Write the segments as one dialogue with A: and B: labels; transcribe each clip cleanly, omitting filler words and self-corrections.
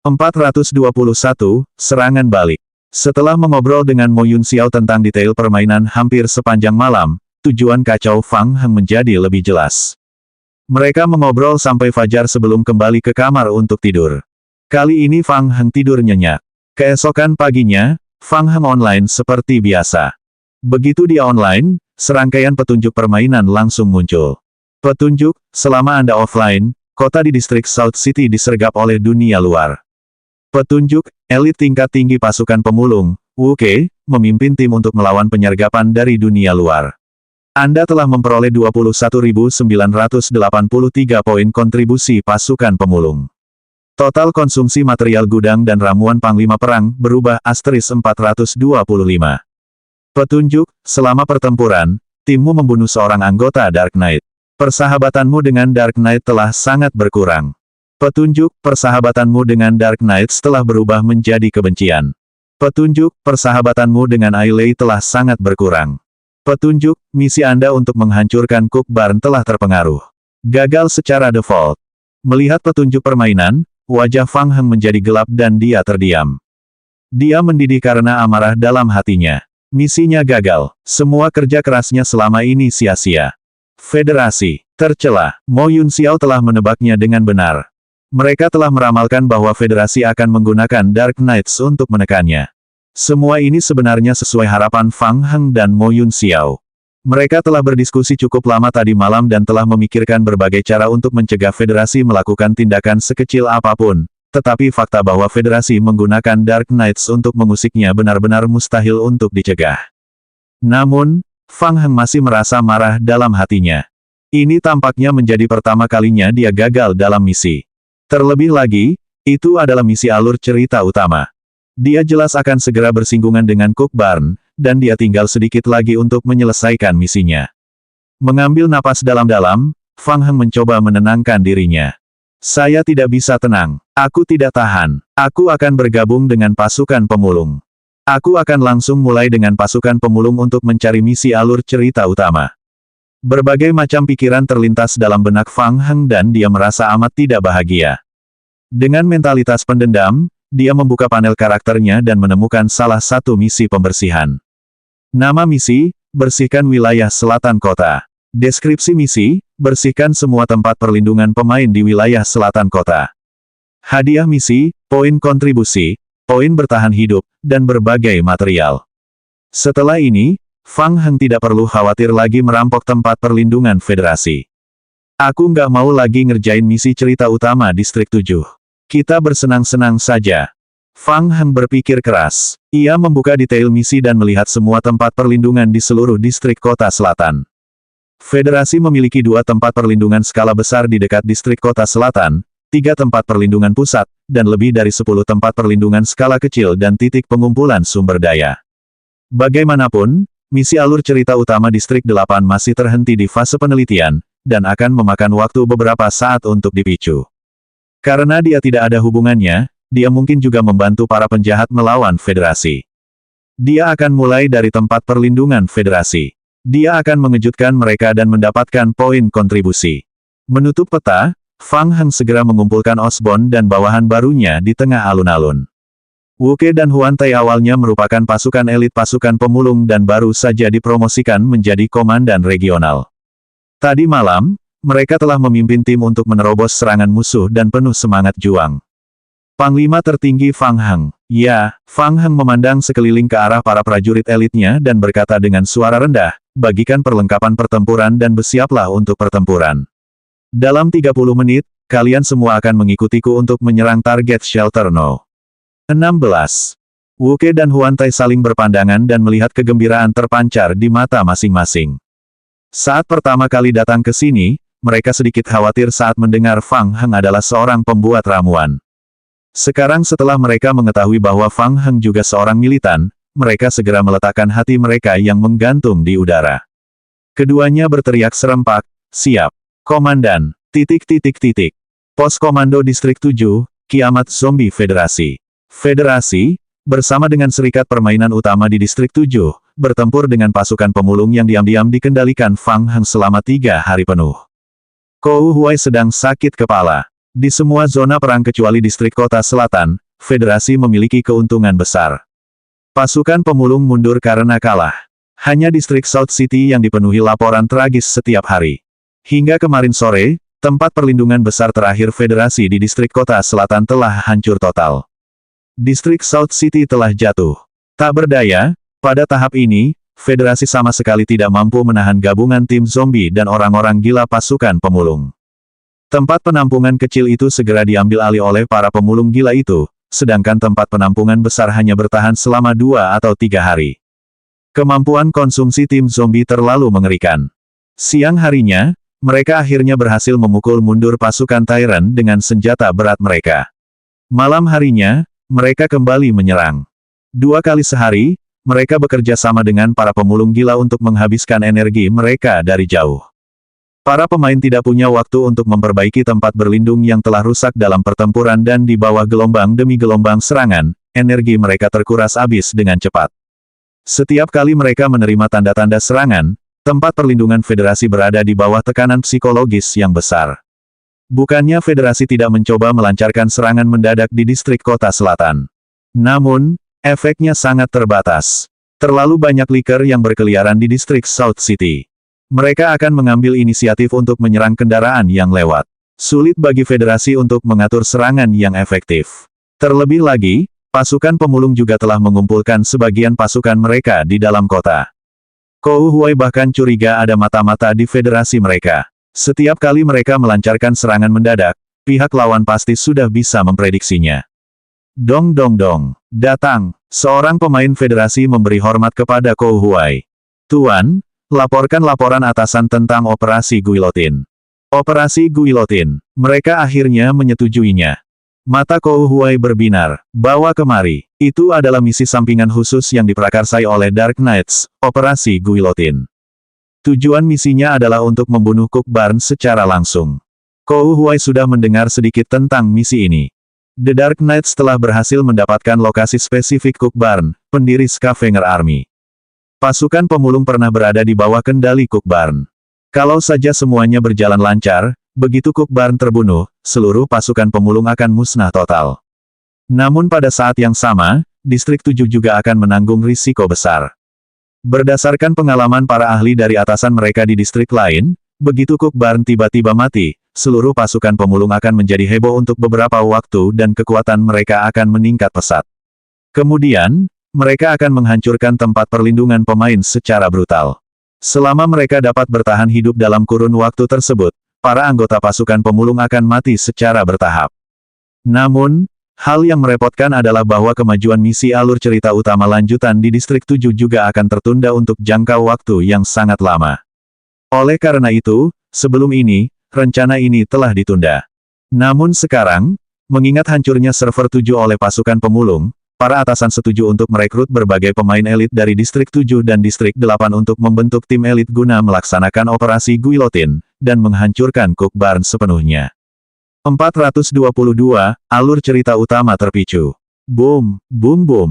A: 421. Serangan balik. Setelah mengobrol dengan Mo Yun Xiao tentang detail permainan hampir sepanjang malam, tujuan kacau Fang Heng menjadi lebih jelas. Mereka mengobrol sampai fajar sebelum kembali ke kamar untuk tidur. Kali ini Fang Heng tidur nyenyak. Keesokan paginya, Fang Heng online seperti biasa. Begitu dia online, serangkaian petunjuk permainan langsung muncul. Petunjuk, selama Anda offline, kota di distrik South City disergap oleh dunia luar. Petunjuk, elit tingkat tinggi pasukan pemulung, Wu Ke, memimpin tim untuk melawan penyergapan dari dunia luar. Anda telah memperoleh 21.983 poin kontribusi pasukan pemulung. Total konsumsi material gudang dan ramuan Panglima Perang berubah *425. Petunjuk, selama pertempuran, timmu membunuh seorang anggota Dark Knight. Persahabatanmu dengan Dark Knight telah sangat berkurang. Petunjuk, persahabatanmu dengan Dark Knight telah berubah menjadi kebencian. Petunjuk, persahabatanmu dengan Ai Lei telah sangat berkurang. Petunjuk, misi Anda untuk menghancurkan Cook Barn telah terpengaruh. Gagal secara default. Melihat petunjuk permainan, wajah Fang Heng menjadi gelap dan dia terdiam. Dia mendidih karena amarah dalam hatinya. Misinya gagal. Semua kerja kerasnya selama ini sia-sia. Federasi tercela. Mo Yun Xiao telah menebaknya dengan benar. Mereka telah meramalkan bahwa Federasi akan menggunakan Dark Knights untuk menekannya. Semua ini sebenarnya sesuai harapan Fang Heng dan Mo Yun Xiao. Mereka telah berdiskusi cukup lama tadi malam dan telah memikirkan berbagai cara untuk mencegah Federasi melakukan tindakan sekecil apapun. Tetapi fakta bahwa Federasi menggunakan Dark Knights untuk mengusiknya benar-benar mustahil untuk dicegah. Namun, Fang Heng masih merasa marah dalam hatinya. Ini tampaknya menjadi pertama kalinya dia gagal dalam misi. Terlebih lagi, itu adalah misi alur cerita utama. Dia jelas akan segera bersinggungan dengan Cook Barn, dan dia tinggal sedikit lagi untuk menyelesaikan misinya. Mengambil napas dalam-dalam, Fang Heng mencoba menenangkan dirinya. Saya tidak bisa tenang. Aku tidak tahan. Aku akan bergabung dengan pasukan pemulung. Aku akan langsung mulai dengan pasukan pemulung untuk mencari misi alur cerita utama. Berbagai macam pikiran terlintas dalam benak Fang Heng dan dia merasa amat tidak bahagia. Dengan mentalitas pendendam, dia membuka panel karakternya dan menemukan salah satu misi pembersihan. Nama misi, bersihkan wilayah selatan kota. Deskripsi misi, bersihkan semua tempat perlindungan pemain di wilayah selatan kota. Hadiah misi, poin kontribusi, poin bertahan hidup, dan berbagai material. Setelah ini, Fang Heng tidak perlu khawatir lagi merampok tempat perlindungan Federasi. Aku nggak mau lagi ngerjain misi cerita utama Distrik 7. Kita bersenang-senang saja. Fang Heng berpikir keras. Ia membuka detail misi dan melihat semua tempat perlindungan di seluruh distrik kota selatan. Federasi memiliki 2 tempat perlindungan skala besar di dekat distrik kota selatan, 3 tempat perlindungan pusat, dan lebih dari 10 tempat perlindungan skala kecil dan titik pengumpulan sumber daya. Bagaimanapun, misi alur cerita utama Distrik 8 masih terhenti di fase penelitian, dan akan memakan waktu beberapa saat untuk dipicu. Karena dia tidak ada hubungannya, dia mungkin juga membantu para penjahat melawan Federasi. Dia akan mulai dari tempat perlindungan Federasi. Dia akan mengejutkan mereka dan mendapatkan poin kontribusi. Menutup peta, Fang Heng segera mengumpulkan Osborne dan bawahan barunya di tengah alun-alun. Wu Ke dan Huan Tai awalnya merupakan pasukan elit pasukan pemulung dan baru saja dipromosikan menjadi komandan regional. Tadi malam, mereka telah memimpin tim untuk menerobos serangan musuh dan penuh semangat juang. Panglima tertinggi Fang Heng. Ya, Fang Heng memandang sekeliling ke arah para prajurit elitnya dan berkata dengan suara rendah, bagikan perlengkapan pertempuran dan bersiaplah untuk pertempuran. Dalam 30 menit, kalian semua akan mengikutiku untuk menyerang target Shelter No. 16. Wu Ke dan Huan Tai saling berpandangan dan melihat kegembiraan terpancar di mata masing-masing. Saat pertama kali datang ke sini, mereka sedikit khawatir saat mendengar Fang Heng adalah seorang pembuat ramuan. Sekarang setelah mereka mengetahui bahwa Fang Heng juga seorang militan, mereka segera meletakkan hati mereka yang menggantung di udara. Keduanya berteriak serempak, siap. Komandan, ... Pos Komando Distrik 7, Kiamat Zombie Federasi. Federasi, bersama dengan serikat permainan utama di Distrik 7, bertempur dengan pasukan pemulung yang diam-diam dikendalikan Fang Heng selama 3 hari penuh. Kou Huai sedang sakit kepala. Di semua zona perang kecuali distrik kota selatan, Federasi memiliki keuntungan besar. Pasukan pemulung mundur karena kalah. Hanya distrik South City yang dipenuhi laporan tragis setiap hari. Hingga kemarin sore, tempat perlindungan besar terakhir Federasi di distrik kota selatan telah hancur total. Distrik South City telah jatuh. Tak berdaya, pada tahap ini, Federasi sama sekali tidak mampu menahan gabungan tim zombie dan orang-orang gila pasukan pemulung. Tempat penampungan kecil itu segera diambil alih oleh para pemulung gila itu, sedangkan tempat penampungan besar hanya bertahan selama 2 atau 3 hari. Kemampuan konsumsi tim zombie terlalu mengerikan. Siang harinya, mereka akhirnya berhasil memukul mundur pasukan Tyrant dengan senjata berat mereka. Malam harinya, mereka kembali menyerang. 2 kali sehari, mereka bekerja sama dengan para pemulung gila untuk menghabiskan energi mereka dari jauh. Para pemain tidak punya waktu untuk memperbaiki tempat berlindung yang telah rusak dalam pertempuran dan di bawah gelombang demi gelombang serangan, energi mereka terkuras habis dengan cepat. Setiap kali mereka menerima tanda-tanda serangan, tempat perlindungan Federasi berada di bawah tekanan psikologis yang besar. Bukannya Federasi tidak mencoba melancarkan serangan mendadak di distrik kota selatan. Namun, efeknya sangat terbatas. Terlalu banyak liker yang berkeliaran di distrik South City. Mereka akan mengambil inisiatif untuk menyerang kendaraan yang lewat. Sulit bagi Federasi untuk mengatur serangan yang efektif. Terlebih lagi, pasukan pemulung juga telah mengumpulkan sebagian pasukan mereka di dalam kota. Kou Huai bahkan curiga ada mata-mata di Federasi mereka. Setiap kali mereka melancarkan serangan mendadak, pihak lawan pasti sudah bisa memprediksinya. Dong dong dong, datang. Seorang pemain Federasi memberi hormat kepada Kou Huai. Tuan, laporkan laporan atasan tentang operasi Guillotine. Operasi Guillotine. Mereka akhirnya menyetujuinya. Mata Kou Huai berbinar. Bawa kemari. Itu adalah misi sampingan khusus yang diprakarsai oleh Dark Knights, Operasi Guillotine. Tujuan misinya adalah untuk membunuh Cook Barn secara langsung. Kou Huai sudah mendengar sedikit tentang misi ini. The Dark Knights telah berhasil mendapatkan lokasi spesifik Cook Barn, pendiri Scavenger Army. Pasukan pemulung pernah berada di bawah kendali Cook Barn. Kalau saja semuanya berjalan lancar, begitu Cook Barn terbunuh, seluruh pasukan pemulung akan musnah total. Namun pada saat yang sama, Distrik 7 juga akan menanggung risiko besar. Berdasarkan pengalaman para ahli dari atasan mereka di distrik lain, begitu Cook Barn tiba-tiba mati, seluruh pasukan pemulung akan menjadi heboh untuk beberapa waktu dan kekuatan mereka akan meningkat pesat. Kemudian, mereka akan menghancurkan tempat perlindungan pemain secara brutal. Selama mereka dapat bertahan hidup dalam kurun waktu tersebut, para anggota pasukan pemulung akan mati secara bertahap. Namun, hal yang merepotkan adalah bahwa kemajuan misi alur cerita utama lanjutan di Distrik 7 juga akan tertunda untuk jangka waktu yang sangat lama. Oleh karena itu, sebelum ini, rencana ini telah ditunda. Namun sekarang, mengingat hancurnya server 7 oleh pasukan pemulung, para atasan setuju untuk merekrut berbagai pemain elit dari Distrik 7 dan Distrik 8 untuk membentuk tim elit guna melaksanakan operasi Guillotine, dan menghancurkan Cook Barn sepenuhnya. 422, alur cerita utama terpicu. Boom, boom boom.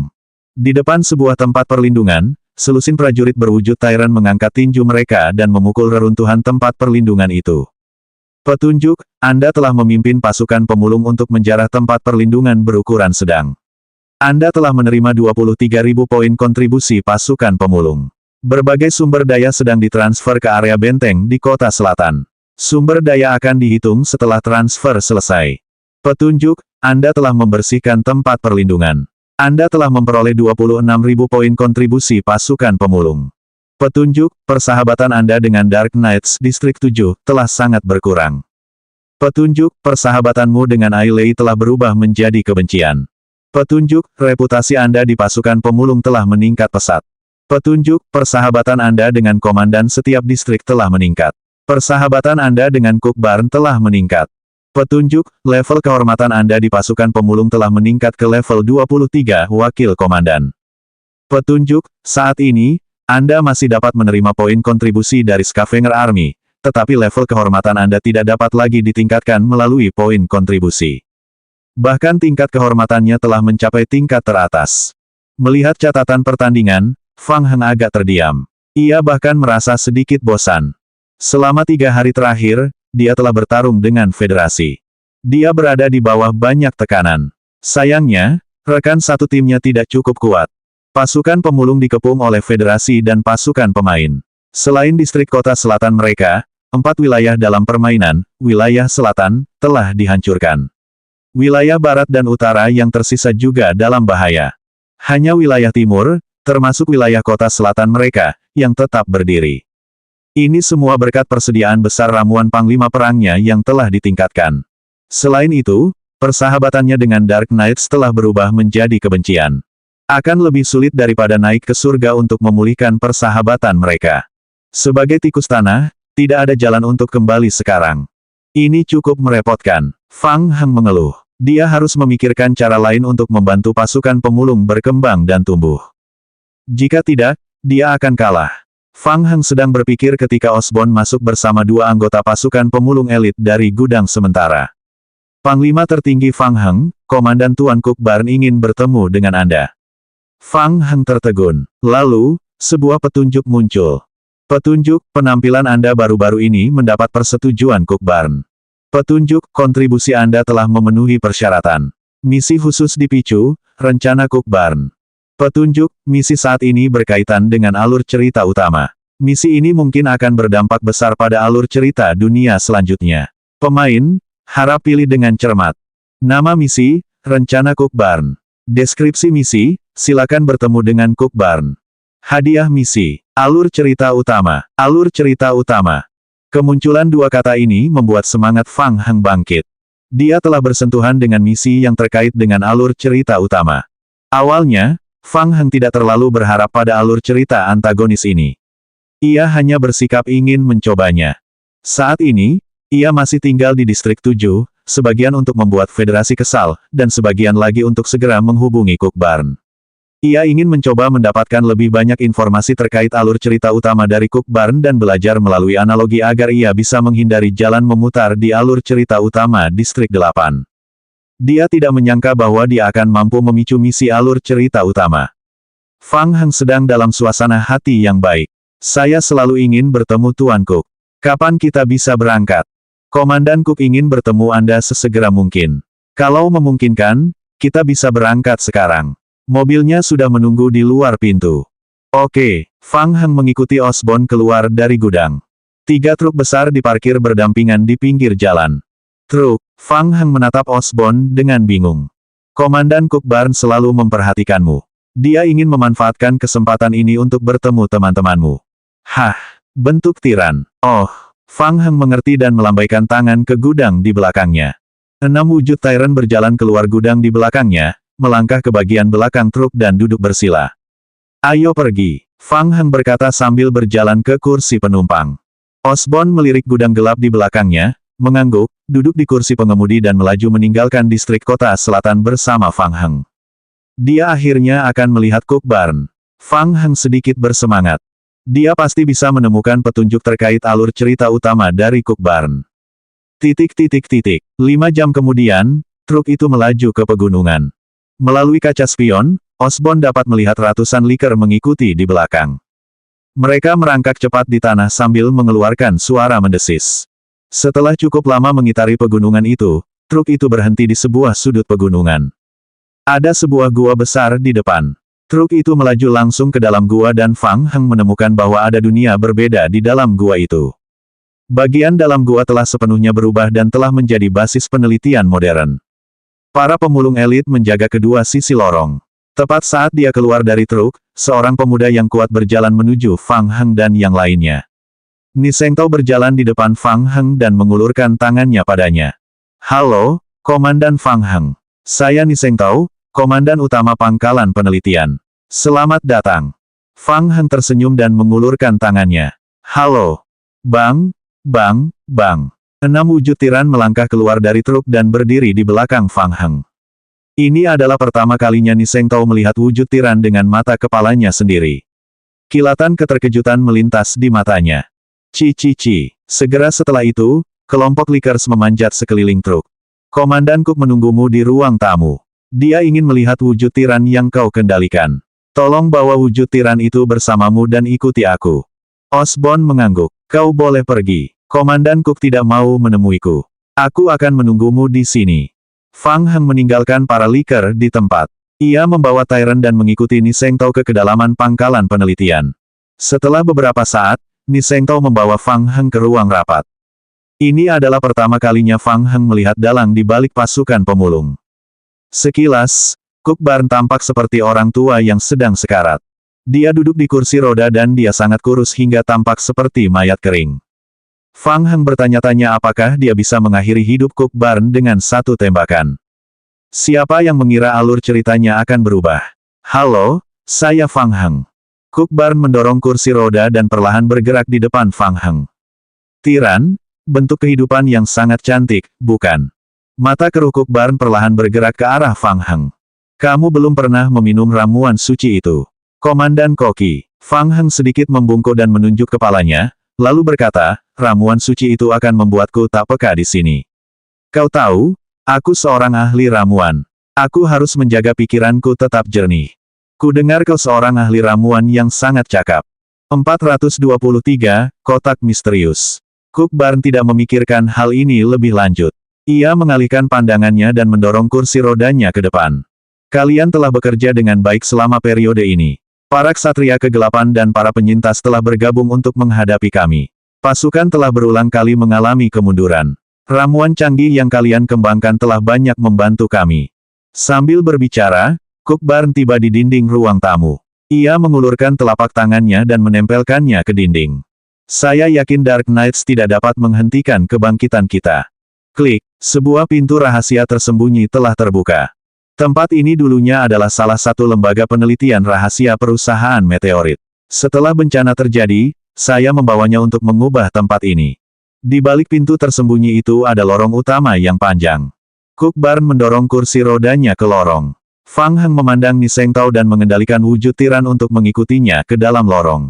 A: Di depan sebuah tempat perlindungan, selusin prajurit berwujud Tyrant mengangkat tinju mereka dan memukul reruntuhan tempat perlindungan itu. Petunjuk, Anda telah memimpin pasukan pemulung untuk menjarah tempat perlindungan berukuran sedang. Anda telah menerima 23.000 poin kontribusi pasukan pemulung. Berbagai sumber daya sedang ditransfer ke area benteng di kota selatan. Sumber daya akan dihitung setelah transfer selesai. Petunjuk, Anda telah membersihkan tempat perlindungan. Anda telah memperoleh 26.000 poin kontribusi pasukan pemulung. Petunjuk, persahabatan Anda dengan Dark Knights Distrik 7 telah sangat berkurang. Petunjuk, persahabatanmu dengan Ailey telah berubah menjadi kebencian. Petunjuk, reputasi Anda di pasukan pemulung telah meningkat pesat. Petunjuk, persahabatan Anda dengan komandan setiap distrik telah meningkat. Persahabatan Anda dengan Cook Barn telah meningkat. Petunjuk, level kehormatan Anda di pasukan pemulung telah meningkat ke level 23 wakil komandan. Petunjuk, saat ini, Anda masih dapat menerima poin kontribusi dari Scavenger Army, tetapi level kehormatan Anda tidak dapat lagi ditingkatkan melalui poin kontribusi. Bahkan tingkat kehormatannya telah mencapai tingkat teratas. Melihat catatan pertandingan, Fang Heng agak terdiam. Ia bahkan merasa sedikit bosan. Selama 3 hari terakhir, dia telah bertarung dengan Federasi. Dia berada di bawah banyak tekanan. Sayangnya, rekan satu timnya tidak cukup kuat. Pasukan pemulung dikepung oleh federasi dan pasukan pemain. Selain distrik kota selatan mereka, 4 wilayah dalam permainan, wilayah selatan, telah dihancurkan. Wilayah barat dan utara yang tersisa juga dalam bahaya. Hanya wilayah timur, termasuk wilayah kota selatan mereka, yang tetap berdiri. Ini semua berkat persediaan besar ramuan panglima perangnya yang telah ditingkatkan. Selain itu, persahabatannya dengan Dark Knights telah berubah menjadi kebencian. Akan lebih sulit daripada naik ke surga untuk memulihkan persahabatan mereka. Sebagai tikus tanah, tidak ada jalan untuk kembali sekarang. Ini cukup merepotkan. Fang Heng mengeluh. Dia harus memikirkan cara lain untuk membantu pasukan pemulung berkembang dan tumbuh. Jika tidak, dia akan kalah. Fang Heng sedang berpikir ketika Osborn masuk bersama 2 anggota pasukan pemulung elit dari gudang sementara. Panglima tertinggi Fang Heng, Komandan Tuan Cook Barn ingin bertemu dengan Anda. Fang Heng tertegun. Lalu, sebuah petunjuk muncul. Petunjuk, penampilan Anda baru-baru ini mendapat persetujuan Cook Barn. Petunjuk, kontribusi Anda telah memenuhi persyaratan. Misi khusus dipicu, rencana Cook Barn. Petunjuk, misi saat ini berkaitan dengan alur cerita utama. Misi ini mungkin akan berdampak besar pada alur cerita dunia selanjutnya. Pemain, harap pilih dengan cermat. Nama misi, rencana Cook Barn. Deskripsi misi, silakan bertemu dengan Cook Barn. Hadiah misi, alur cerita utama, alur cerita utama. Kemunculan 2 kata ini membuat semangat Fang Heng bangkit. Dia telah bersentuhan dengan misi yang terkait dengan alur cerita utama. Awalnya, Fang Heng tidak terlalu berharap pada alur cerita antagonis ini. Ia hanya bersikap ingin mencobanya. Saat ini, ia masih tinggal di distrik 7, sebagian untuk membuat federasi kesal, dan sebagian lagi untuk segera menghubungi Cook Barn. Ia ingin mencoba mendapatkan lebih banyak informasi terkait alur cerita utama dari Cook Barn dan belajar melalui analogi agar ia bisa menghindari jalan memutar di alur cerita utama distrik 8. Dia tidak menyangka bahwa dia akan mampu memicu misi alur cerita utama. Fang Heng sedang dalam suasana hati yang baik. Saya selalu ingin bertemu Tuan Cook. Kapan kita bisa berangkat? Komandan Cook ingin bertemu Anda sesegera mungkin. Kalau memungkinkan, kita bisa berangkat sekarang. Mobilnya sudah menunggu di luar pintu. Oke, Fang Heng mengikuti Osborn keluar dari gudang. 3 truk besar diparkir berdampingan di pinggir jalan. Truk, Fang Heng menatap Osborn dengan bingung. Komandan Cook Barn selalu memperhatikanmu. Dia ingin memanfaatkan kesempatan ini untuk bertemu teman-temanmu. Hah, bentuk tiran. Oh. Fang Heng mengerti dan melambaikan tangan ke gudang di belakangnya. 6 wujud Tyrant berjalan keluar gudang di belakangnya, melangkah ke bagian belakang truk dan duduk bersila. Ayo pergi, Fang Heng berkata sambil berjalan ke kursi penumpang. Osborn melirik gudang gelap di belakangnya, mengangguk, duduk di kursi pengemudi dan melaju meninggalkan distrik kota selatan bersama Fang Heng. Dia akhirnya akan melihat Cook Barn. Fang Heng sedikit bersemangat. Dia pasti bisa menemukan petunjuk terkait alur cerita utama dari Cook Barn. 5 jam kemudian, truk itu melaju ke pegunungan. Melalui kaca spion, Osborn dapat melihat ratusan liker mengikuti di belakang. Mereka merangkak cepat di tanah sambil mengeluarkan suara mendesis. Setelah cukup lama mengitari pegunungan itu, truk itu berhenti di sebuah sudut pegunungan. Ada sebuah gua besar di depan. Truk itu melaju langsung ke dalam gua dan Fang Heng menemukan bahwa ada dunia berbeda di dalam gua itu. Bagian dalam gua telah sepenuhnya berubah dan telah menjadi basis penelitian modern. Para pemulung elit menjaga kedua sisi lorong. Tepat saat dia keluar dari truk, seorang pemuda yang kuat berjalan menuju Fang Heng dan yang lainnya. Ni Sengtao berjalan di depan Fang Heng dan mengulurkan tangannya padanya. Halo, Komandan Fang Heng. Saya Ni Sengtao, Komandan Utama Pangkalan Penelitian. Selamat datang. Fang Heng tersenyum dan mengulurkan tangannya. Halo. Bang, bang, bang. 6 wujud tiran melangkah keluar dari truk dan berdiri di belakang Fang Heng. Ini adalah pertama kalinya Ni Sengtao melihat wujud tiran dengan mata kepalanya sendiri. Kilatan keterkejutan melintas di matanya. Ci. Segera setelah itu, kelompok Likers memanjat sekeliling truk. Komandan Cook menunggumu di ruang tamu. Dia ingin melihat wujud tiran yang kau kendalikan. Tolong bawa wujud tiran itu bersamamu dan ikuti aku. Osborn mengangguk. Kau boleh pergi. Komandan Cook tidak mau menemuiku. Aku akan menunggumu di sini. Fang Heng meninggalkan para liker di tempat. Ia membawa Tyron dan mengikuti Ni Sengtao ke kedalaman pangkalan penelitian. Setelah beberapa saat, Ni Sengtao membawa Fang Heng ke ruang rapat. Ini adalah pertama kalinya Fang Heng melihat dalang di balik pasukan pemulung. Sekilas, Kuk Barn tampak seperti orang tua yang sedang sekarat. Dia duduk di kursi roda dan dia sangat kurus hingga tampak seperti mayat kering. Fang Heng bertanya-tanya apakah dia bisa mengakhiri hidup Kuk Barn dengan satu tembakan. Siapa yang mengira alur ceritanya akan berubah? Halo, saya Fang Heng. Kuk Barn mendorong kursi roda dan perlahan bergerak di depan Fang Heng. Tiran, bentuk kehidupan yang sangat cantik, bukan? Mata keruh Kuk Barn perlahan bergerak ke arah Fang Heng. Kamu belum pernah meminum ramuan suci itu. Komandan Koki. Fang Heng sedikit membungkuk dan menunjuk kepalanya, lalu berkata, ramuan suci itu akan membuatku tak peka di sini. Kau tahu, aku seorang ahli ramuan. Aku harus menjaga pikiranku tetap jernih. Ku dengar kau seorang ahli ramuan yang sangat cakap. 423, kotak misterius. Kuk Barn tidak memikirkan hal ini lebih lanjut. Ia mengalihkan pandangannya dan mendorong kursi rodanya ke depan. Kalian telah bekerja dengan baik selama periode ini. Para ksatria kegelapan dan para penyintas telah bergabung untuk menghadapi kami. Pasukan telah berulang kali mengalami kemunduran. Ramuan canggih yang kalian kembangkan telah banyak membantu kami. Sambil berbicara, Kuk Barn tiba di dinding ruang tamu. Ia mengulurkan telapak tangannya dan menempelkannya ke dinding. Saya yakin Dark Knights tidak dapat menghentikan kebangkitan kita. Klik, sebuah pintu rahasia tersembunyi telah terbuka. Tempat ini dulunya adalah salah satu lembaga penelitian rahasia perusahaan meteorit. Setelah bencana terjadi, saya membawanya untuk mengubah tempat ini. Di balik pintu tersembunyi itu ada lorong utama yang panjang. Kuk Barn mendorong kursi rodanya ke lorong. Fang Heng memandang Ni Sengtao dan mengendalikan wujud tiran untuk mengikutinya ke dalam lorong.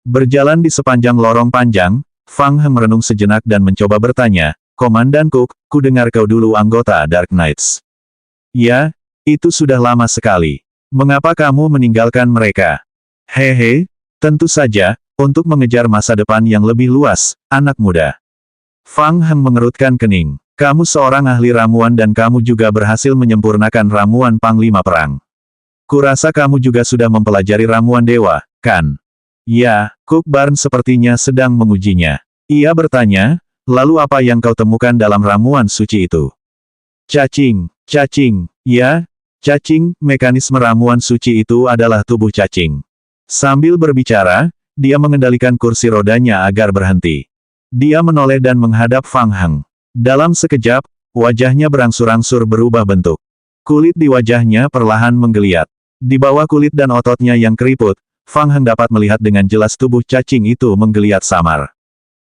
A: Berjalan di sepanjang lorong panjang, Fang Heng merenung sejenak dan mencoba bertanya, Komandan Kuk, ku dengar kau dulu anggota Dark Knights. Ya, itu sudah lama sekali. Mengapa kamu meninggalkan mereka? Hehe, tentu saja, untuk mengejar masa depan yang lebih luas, anak muda. Fang Heng mengerutkan kening. Kamu seorang ahli ramuan dan kamu juga berhasil menyempurnakan ramuan Panglima Perang. Kurasa kamu juga sudah mempelajari ramuan dewa, kan? Ya, Kuk Barn sepertinya sedang mengujinya. Ia bertanya, lalu apa yang kau temukan dalam ramuan suci itu? Cacing. Cacing, ya, cacing, mekanisme ramuan suci itu adalah tubuh cacing. Sambil berbicara, dia mengendalikan kursi rodanya agar berhenti. Dia menoleh dan menghadap Fang Heng. Dalam sekejap, wajahnya berangsur-angsur berubah bentuk. Kulit di wajahnya perlahan menggeliat. Di bawah kulit dan ototnya yang keriput, Fang Heng dapat melihat dengan jelas tubuh cacing itu menggeliat samar.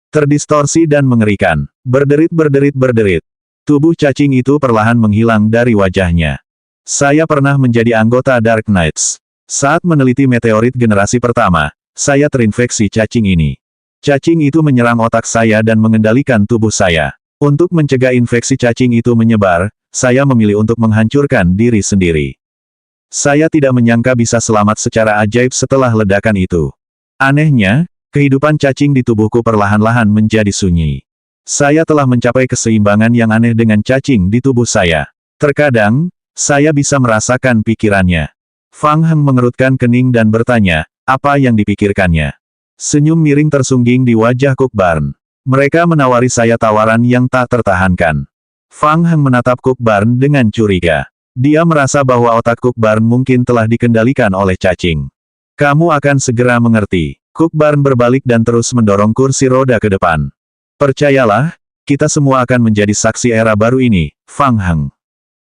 A: Terdistorsi dan mengerikan. Berderit-berderit-berderit. Tubuh cacing itu perlahan menghilang dari wajahnya. Saya pernah menjadi anggota Dark Knights. Saat meneliti meteorit generasi pertama, saya terinfeksi cacing ini. Cacing itu menyerang otak saya dan mengendalikan tubuh saya. Untuk mencegah infeksi cacing itu menyebar, saya memilih untuk menghancurkan diri sendiri. Saya tidak menyangka bisa selamat secara ajaib setelah ledakan itu. Anehnya, kehidupan cacing di tubuhku perlahan-lahan menjadi sunyi. Saya telah mencapai keseimbangan yang aneh dengan cacing di tubuh saya. Terkadang, saya bisa merasakan pikirannya. Fang Heng mengerutkan kening dan bertanya, apa yang dipikirkannya? Senyum miring tersungging di wajah Kuk Barn. Mereka menawari saya tawaran yang tak tertahankan. Fang Heng menatap Kuk Barn dengan curiga. Dia merasa bahwa otak Kuk Barn mungkin telah dikendalikan oleh cacing. Kamu akan segera mengerti. Kuk Barn berbalik dan terus mendorong kursi roda ke depan. Percayalah, kita semua akan menjadi saksi era baru ini, Fang Heng.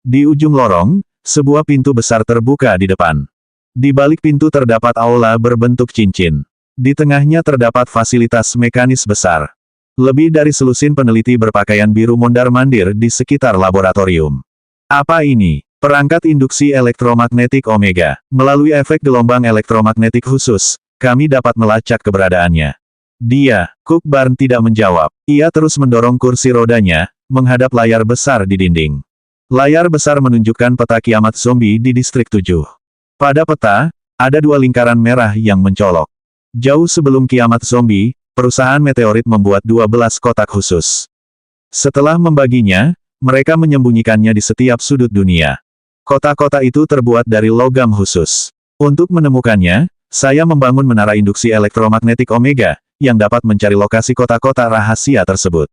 A: Di ujung lorong, sebuah pintu besar terbuka di depan. Di balik pintu terdapat aula berbentuk cincin. Di tengahnya terdapat fasilitas mekanis besar. Lebih dari selusin peneliti berpakaian biru mondar-mandir di sekitar laboratorium. Apa ini? Perangkat induksi elektromagnetik Omega. Melalui efek gelombang elektromagnetik khusus, kami dapat melacak keberadaannya. Dia, Kuk Barn tidak menjawab. Ia terus mendorong kursi rodanya, menghadap layar besar di dinding. Layar besar menunjukkan peta kiamat zombie di distrik 7. Pada peta, ada dua lingkaran merah yang mencolok. Jauh sebelum kiamat zombie, perusahaan meteorit membuat 12 kotak khusus. Setelah membaginya, mereka menyembunyikannya di setiap sudut dunia. Kotak-kotak itu terbuat dari logam khusus. Untuk menemukannya, saya membangun menara induksi elektromagnetik Omega, yang dapat mencari lokasi kotak-kotak rahasia tersebut.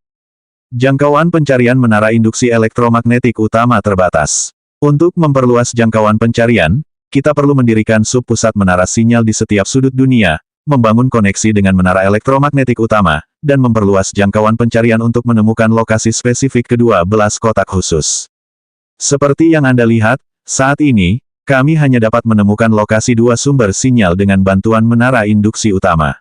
A: Jangkauan pencarian menara induksi elektromagnetik utama terbatas. Untuk memperluas jangkauan pencarian, kita perlu mendirikan subpusat menara sinyal di setiap sudut dunia, membangun koneksi dengan menara elektromagnetik utama, dan memperluas jangkauan pencarian untuk menemukan lokasi spesifik kedua belas kotak khusus. Seperti yang Anda lihat, saat ini, kami hanya dapat menemukan lokasi dua sumber sinyal dengan bantuan menara induksi utama.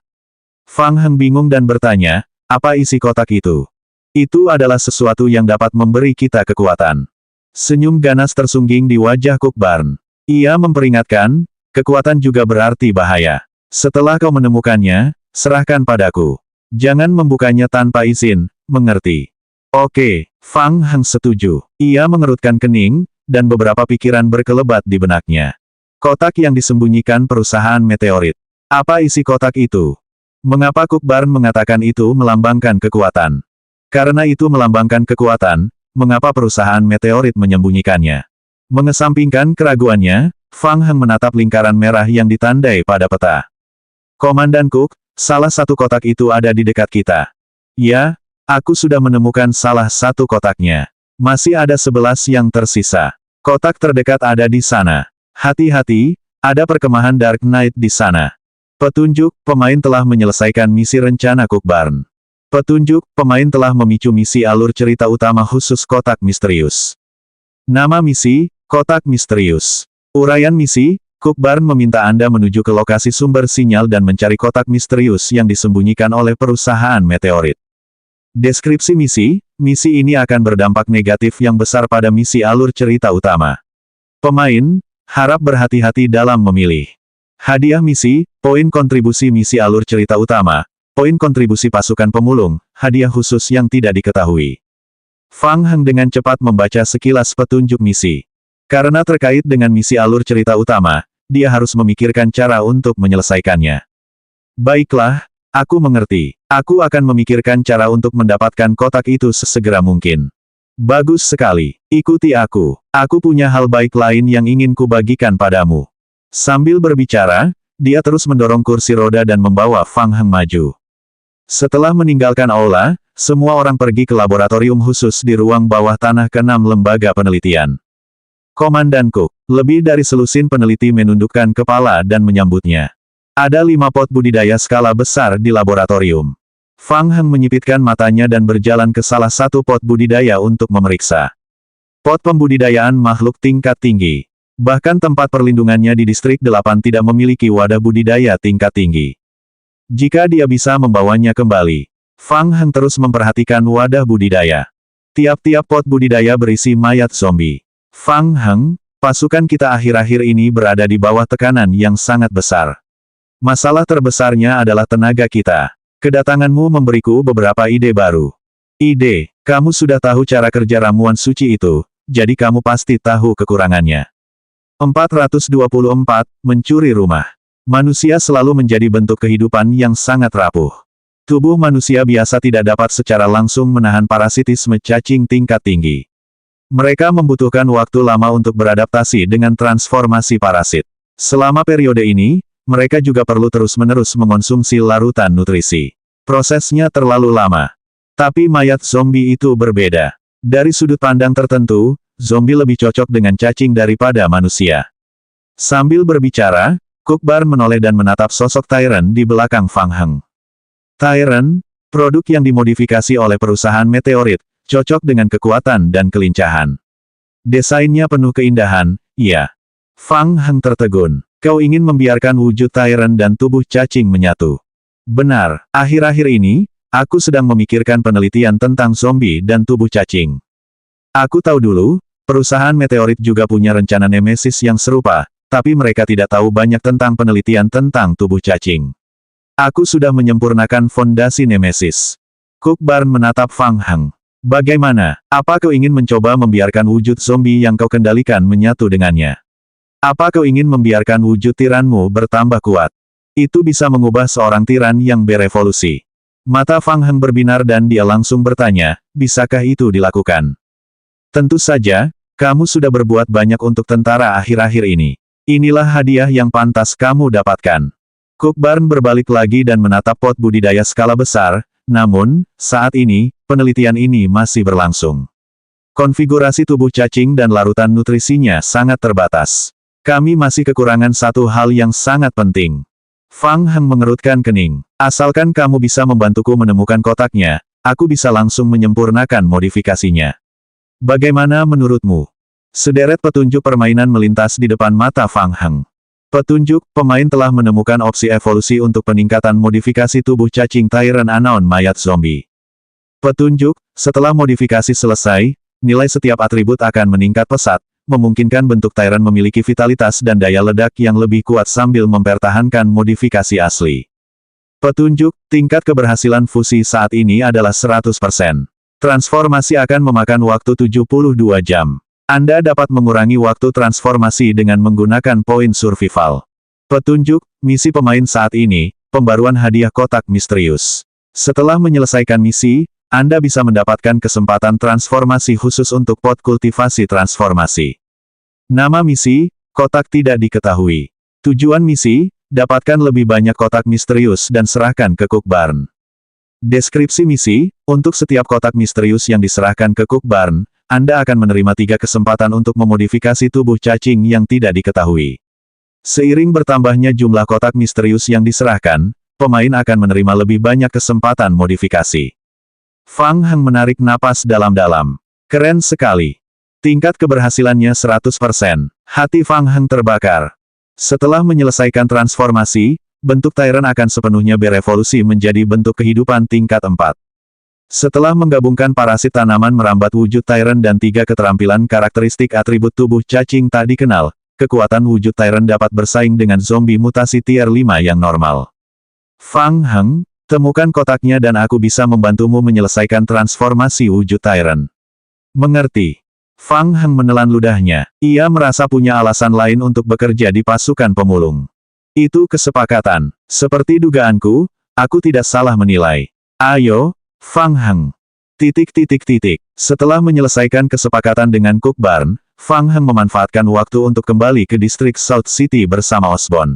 A: Fang Heng bingung dan bertanya, apa isi kotak itu? Itu adalah sesuatu yang dapat memberi kita kekuatan. Senyum ganas tersungging di wajah Cook Barn. Ia memperingatkan, kekuatan juga berarti bahaya. Setelah kau menemukannya, serahkan padaku. Jangan membukanya tanpa izin, mengerti? Oke, Fang Heng setuju. Ia mengerutkan kening, dan beberapa pikiran berkelebat di benaknya. Kotak yang disembunyikan perusahaan meteorit. Apa isi kotak itu? Mengapa Cook Barn mengatakan itu melambangkan kekuatan? Karena itu melambangkan kekuatan, mengapa perusahaan meteorit menyembunyikannya? Mengesampingkan keraguannya, Fang Heng menatap lingkaran merah yang ditandai pada peta. Komandan Cook, salah satu kotak itu ada di dekat kita. Ya, aku sudah menemukan salah satu kotaknya. Masih ada 11 yang tersisa. Kotak terdekat ada di sana. Hati-hati, ada perkemahan Dark Knight di sana. Petunjuk, pemain telah menyelesaikan misi rencana Cook Barn. Petunjuk, pemain telah memicu misi alur cerita utama khusus kotak misterius. Nama misi, Kotak Misterius. Uraian misi, Cook Barn meminta Anda menuju ke lokasi sumber sinyal dan mencari kotak misterius yang disembunyikan oleh perusahaan meteorit. Deskripsi misi, misi ini akan berdampak negatif yang besar pada misi alur cerita utama. Pemain, harap berhati-hati dalam memilih. Hadiah misi, poin kontribusi misi alur cerita utama, poin kontribusi pasukan pemulung, hadiah khusus yang tidak diketahui. Fang Heng dengan cepat membaca sekilas petunjuk misi. Karena terkait dengan misi alur cerita utama, dia harus memikirkan cara untuk menyelesaikannya. Baiklah, aku mengerti. Aku akan memikirkan cara untuk mendapatkan kotak itu sesegera mungkin. Bagus sekali. Ikuti aku. Aku punya hal baik lain yang ingin kubagikan padamu. Sambil berbicara, dia terus mendorong kursi roda dan membawa Fang Heng maju. Setelah meninggalkan aula, semua orang pergi ke laboratorium khusus di ruang bawah tanah ke-6 lembaga penelitian. Komandan Cook, lebih dari selusin peneliti menundukkan kepala dan menyambutnya. Ada 5 pot budidaya skala besar di laboratorium. Fang Heng menyipitkan matanya dan berjalan ke salah satu pot budidaya untuk memeriksa. Pot pembudidayaan makhluk tingkat tinggi. Bahkan tempat perlindungannya di distrik 8 tidak memiliki wadah budidaya tingkat tinggi. Jika dia bisa membawanya kembali, Fang Heng terus memperhatikan wadah budidaya. Tiap-tiap pot budidaya berisi mayat zombie. Fang Heng, pasukan kita akhir-akhir ini berada di bawah tekanan yang sangat besar. Masalah terbesarnya adalah tenaga kita. Kedatanganmu memberiku beberapa ide baru. Ide, kamu sudah tahu cara kerja ramuan suci itu, jadi kamu pasti tahu kekurangannya. 424, mencuri rumah. Manusia selalu menjadi bentuk kehidupan yang sangat rapuh. Tubuh manusia biasa tidak dapat secara langsung menahan parasitisme cacing tingkat tinggi. Mereka membutuhkan waktu lama untuk beradaptasi dengan transformasi parasit. Selama periode ini, mereka juga perlu terus-menerus mengonsumsi larutan nutrisi. Prosesnya terlalu lama. Tapi mayat zombie itu berbeda. Dari sudut pandang tertentu, zombie lebih cocok dengan cacing daripada manusia. Sambil berbicara, Cook Barn menoleh dan menatap sosok Tyrant di belakang Fang Heng. Tyrant, produk yang dimodifikasi oleh perusahaan meteorit, cocok dengan kekuatan dan kelincahan. Desainnya penuh keindahan, iya. Fang Heng tertegun. Kau ingin membiarkan wujud Tyrant dan tubuh cacing menyatu. Benar, akhir-akhir ini, aku sedang memikirkan penelitian tentang zombie dan tubuh cacing. Aku tahu dulu, perusahaan meteorit juga punya rencana Nemesis yang serupa, tapi mereka tidak tahu banyak tentang penelitian tentang tubuh cacing. Aku sudah menyempurnakan fondasi Nemesis. Cook Barn menatap Fang Heng. Bagaimana? Apa kau ingin mencoba membiarkan wujud zombie yang kau kendalikan menyatu dengannya? Apa kau ingin membiarkan wujud tiranmu bertambah kuat? Itu bisa mengubah seorang tiran yang berevolusi. Mata Fang Heng berbinar dan dia langsung bertanya, bisakah itu dilakukan? Tentu saja, kamu sudah berbuat banyak untuk tentara akhir-akhir ini. Inilah hadiah yang pantas kamu dapatkan. Cook Barn berbalik lagi dan menatap pot budidaya skala besar, namun, saat ini, penelitian ini masih berlangsung. Konfigurasi tubuh cacing dan larutan nutrisinya sangat terbatas. Kami masih kekurangan satu hal yang sangat penting. Fang Heng mengerutkan kening. Asalkan kamu bisa membantuku menemukan kotaknya, aku bisa langsung menyempurnakan modifikasinya. Bagaimana menurutmu? Sederet petunjuk permainan melintas di depan mata Fang Heng. Petunjuk, pemain telah menemukan opsi evolusi untuk peningkatan modifikasi tubuh cacing Tyrant Unknown mayat zombie. Petunjuk, setelah modifikasi selesai, nilai setiap atribut akan meningkat pesat, memungkinkan bentuk Tyrant memiliki vitalitas dan daya ledak yang lebih kuat sambil mempertahankan modifikasi asli. Petunjuk, tingkat keberhasilan fusi saat ini adalah 100%. Transformasi akan memakan waktu 72 jam. Anda dapat mengurangi waktu transformasi dengan menggunakan poin survival. Petunjuk, misi pemain saat ini, pembaruan hadiah kotak misterius. Setelah menyelesaikan misi, Anda bisa mendapatkan kesempatan transformasi khusus untuk pot kultivasi transformasi. Nama misi, kotak tidak diketahui. Tujuan misi, dapatkan lebih banyak kotak misterius dan serahkan ke Cook Barn. Deskripsi misi, untuk setiap kotak misterius yang diserahkan ke Cook Barn, Anda akan menerima 3 kesempatan untuk memodifikasi tubuh cacing yang tidak diketahui. Seiring bertambahnya jumlah kotak misterius yang diserahkan, pemain akan menerima lebih banyak kesempatan modifikasi. Fang Heng menarik napas dalam-dalam. Keren sekali. Tingkat keberhasilannya 100%. Hati Fang Heng terbakar. Setelah menyelesaikan transformasi, bentuk Tyrant akan sepenuhnya berevolusi menjadi bentuk kehidupan tingkat 4. Setelah menggabungkan parasit tanaman merambat wujud Tyrant dan 3 keterampilan karakteristik atribut tubuh cacing tak dikenal, kekuatan wujud Tyrant dapat bersaing dengan zombie mutasi tier 5 yang normal. Fang Heng, temukan kotaknya dan aku bisa membantumu menyelesaikan transformasi wujud Tyrant. Mengerti. Fang Heng menelan ludahnya. Ia merasa punya alasan lain untuk bekerja di pasukan pemulung. Itu kesepakatan. Seperti dugaanku, aku tidak salah menilai. Ayo, Fang Heng. Setelah menyelesaikan kesepakatan dengan Cook Barn, Fang Heng memanfaatkan waktu untuk kembali ke distrik South City bersama Osborn.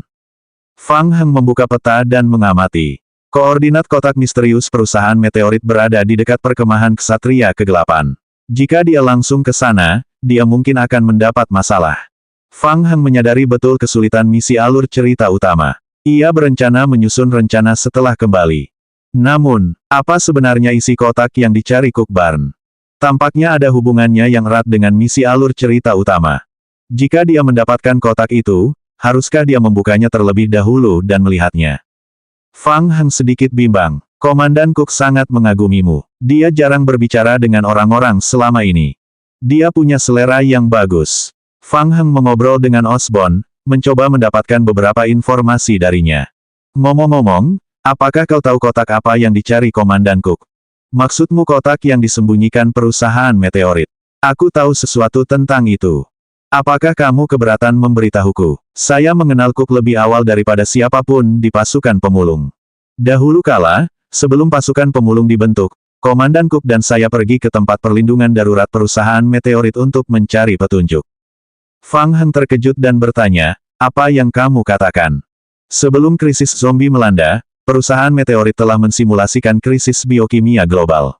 A: Fang Heng membuka peta dan mengamati. Koordinat kotak misterius perusahaan meteorit berada di dekat perkemahan Ksatria Kegelapan. Jika dia langsung ke sana, dia mungkin akan mendapat masalah. Fang Heng menyadari betul kesulitan misi alur cerita utama. Ia berencana menyusun rencana setelah kembali. Namun, apa sebenarnya isi kotak yang dicari Cook Barn? Tampaknya ada hubungannya yang erat dengan misi alur cerita utama. Jika dia mendapatkan kotak itu, haruskah dia membukanya terlebih dahulu dan melihatnya? Fang Heng sedikit bimbang. Komandan Cook sangat mengagumimu. Dia jarang berbicara dengan orang-orang selama ini. Dia punya selera yang bagus. Fang Heng mengobrol dengan Osborn, mencoba mendapatkan beberapa informasi darinya. Ngomong-ngomong, apakah kau tahu kotak apa yang dicari Komandan Cook? Maksudmu kotak yang disembunyikan perusahaan meteorit? Aku tahu sesuatu tentang itu. Apakah kamu keberatan memberitahuku? Saya mengenal Cook lebih awal daripada siapapun di pasukan pemulung. Dahulu kala, sebelum pasukan pemulung dibentuk, Komandan Cook dan saya pergi ke tempat perlindungan darurat perusahaan meteorit untuk mencari petunjuk. Fang Heng terkejut dan bertanya, apa yang kamu katakan? Sebelum krisis zombie melanda, perusahaan meteorit telah mensimulasikan krisis biokimia global.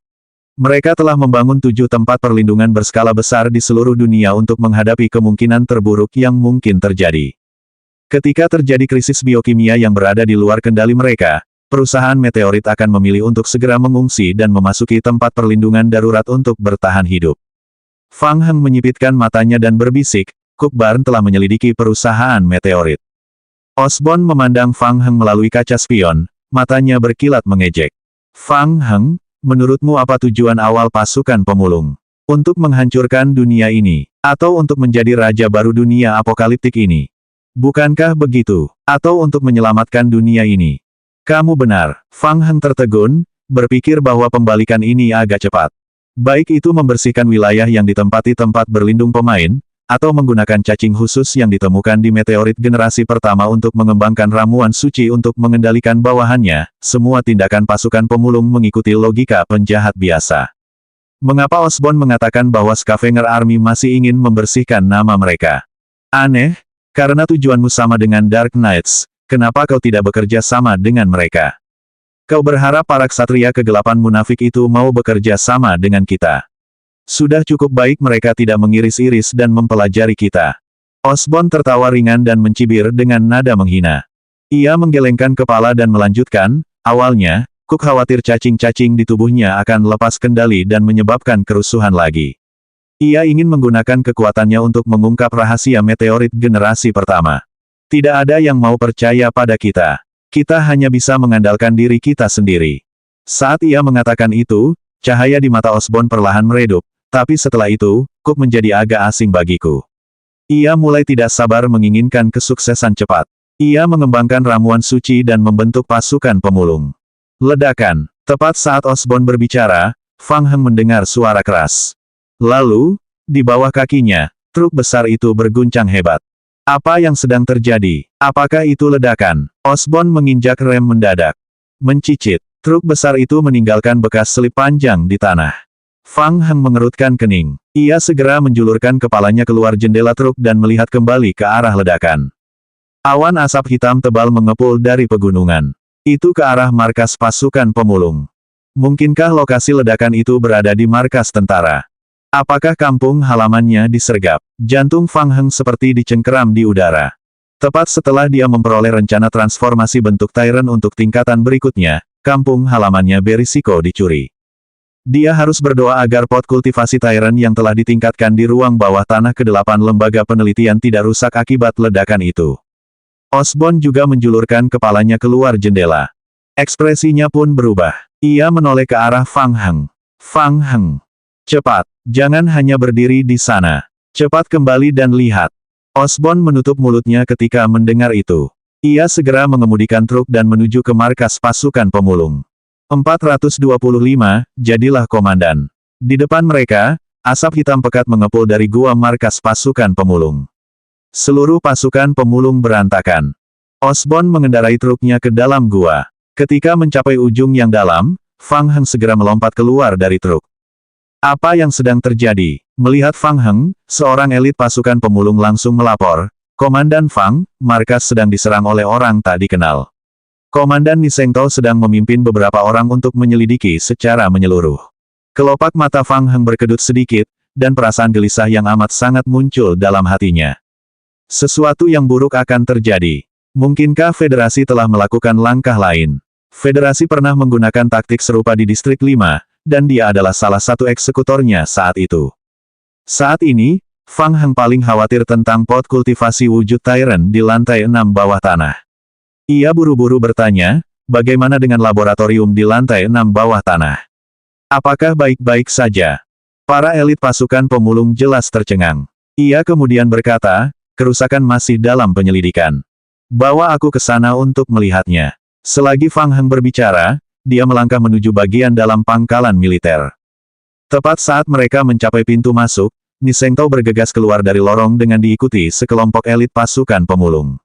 A: Mereka telah membangun 7 tempat perlindungan berskala besar di seluruh dunia untuk menghadapi kemungkinan terburuk yang mungkin terjadi. Ketika terjadi krisis biokimia yang berada di luar kendali mereka, perusahaan meteorit akan memilih untuk segera mengungsi dan memasuki tempat perlindungan darurat untuk bertahan hidup. Fang Heng menyipitkan matanya dan berbisik, Cook Barn telah menyelidiki perusahaan meteorit. Osborn memandang Fang Heng melalui kaca spion, matanya berkilat mengejek. Fang Heng, menurutmu apa tujuan awal pasukan pemulung? Untuk menghancurkan dunia ini, atau untuk menjadi raja baru dunia apokaliptik ini? Bukankah begitu? Atau untuk menyelamatkan dunia ini? Kamu benar. Fang Heng tertegun, berpikir bahwa pembalikan ini agak cepat. Baik itu membersihkan wilayah yang ditempati tempat berlindung pemain, atau menggunakan cacing khusus yang ditemukan di meteorit generasi pertama untuk mengembangkan ramuan suci untuk mengendalikan bawahannya, semua tindakan pasukan pemulung mengikuti logika penjahat biasa. Mengapa Osborn mengatakan bahwa Scavenger Army masih ingin membersihkan nama mereka? Aneh, karena tujuanmu sama dengan Dark Knights, kenapa kau tidak bekerja sama dengan mereka? Kau berharap para ksatria kegelapan munafik itu mau bekerja sama dengan kita. Sudah cukup baik mereka tidak mengiris-iris dan mempelajari kita. Osborn tertawa ringan dan mencibir dengan nada menghina. Ia menggelengkan kepala dan melanjutkan, awalnya, Cook khawatir cacing-cacing di tubuhnya akan lepas kendali dan menyebabkan kerusuhan lagi. Ia ingin menggunakan kekuatannya untuk mengungkap rahasia meteorit generasi pertama. Tidak ada yang mau percaya pada kita. Kita hanya bisa mengandalkan diri kita sendiri. Saat ia mengatakan itu, cahaya di mata Osborn perlahan meredup. Tapi setelah itu, Cook menjadi agak asing bagiku. Ia mulai tidak sabar menginginkan kesuksesan cepat. Ia mengembangkan ramuan suci dan membentuk pasukan pemulung. Ledakan. Tepat saat Osborn berbicara, Fang Heng mendengar suara keras. Lalu, di bawah kakinya, truk besar itu berguncang hebat. Apa yang sedang terjadi? Apakah itu ledakan? Osborn menginjak rem mendadak. Mencicit. Truk besar itu meninggalkan bekas selip panjang di tanah. Fang Heng mengerutkan kening. Ia segera menjulurkan kepalanya keluar jendela truk dan melihat kembali ke arah ledakan. Awan asap hitam tebal mengepul dari pegunungan. Itu ke arah markas pasukan pemulung. Mungkinkah lokasi ledakan itu berada di markas tentara? Apakah kampung halamannya disergap? Jantung Fang Heng seperti dicengkeram di udara. Tepat setelah dia memperoleh rencana transformasi bentuk Tyrant untuk tingkatan berikutnya, kampung halamannya berisiko dicuri. Dia harus berdoa agar pot kultivasi Tyrant yang telah ditingkatkan di ruang bawah tanah ke-8 lembaga penelitian tidak rusak akibat ledakan itu. Osborn juga menjulurkan kepalanya keluar jendela. Ekspresinya pun berubah. Ia menoleh ke arah Fang Heng. Fang Heng. Cepat. Jangan hanya berdiri di sana. Cepat kembali dan lihat. Osborn menutup mulutnya ketika mendengar itu. Ia segera mengemudikan truk dan menuju ke markas pasukan pemulung. 425, jadilah komandan. Di depan mereka, asap hitam pekat mengepul dari gua markas pasukan pemulung. Seluruh pasukan pemulung berantakan. Osborn mengendarai truknya ke dalam gua. Ketika mencapai ujung yang dalam, Fang Heng segera melompat keluar dari truk. Apa yang sedang terjadi? Melihat Fang Heng, seorang elit pasukan pemulung langsung melapor, Komandan Fang, markas sedang diserang oleh orang tak dikenal. Komandan Ni Sengtao sedang memimpin beberapa orang untuk menyelidiki secara menyeluruh. Kelopak mata Fang Heng berkedut sedikit, dan perasaan gelisah yang amat sangat muncul dalam hatinya. Sesuatu yang buruk akan terjadi. Mungkinkah Federasi telah melakukan langkah lain? Federasi pernah menggunakan taktik serupa di Distrik 5, dan dia adalah salah satu eksekutornya saat itu. Saat ini, Fang Heng paling khawatir tentang pot kultivasi wujud Tyrant di lantai 6 bawah tanah. Ia buru-buru bertanya, bagaimana dengan laboratorium di lantai 6 bawah tanah? Apakah baik-baik saja? Para elit pasukan pemulung jelas tercengang. Ia kemudian berkata, kerusakan masih dalam penyelidikan. Bawa aku ke sana untuk melihatnya. Selagi Fang Heng berbicara, dia melangkah menuju bagian dalam pangkalan militer. Tepat saat mereka mencapai pintu masuk, Ni Sengtao bergegas keluar dari lorong dengan diikuti sekelompok elit pasukan pemulung.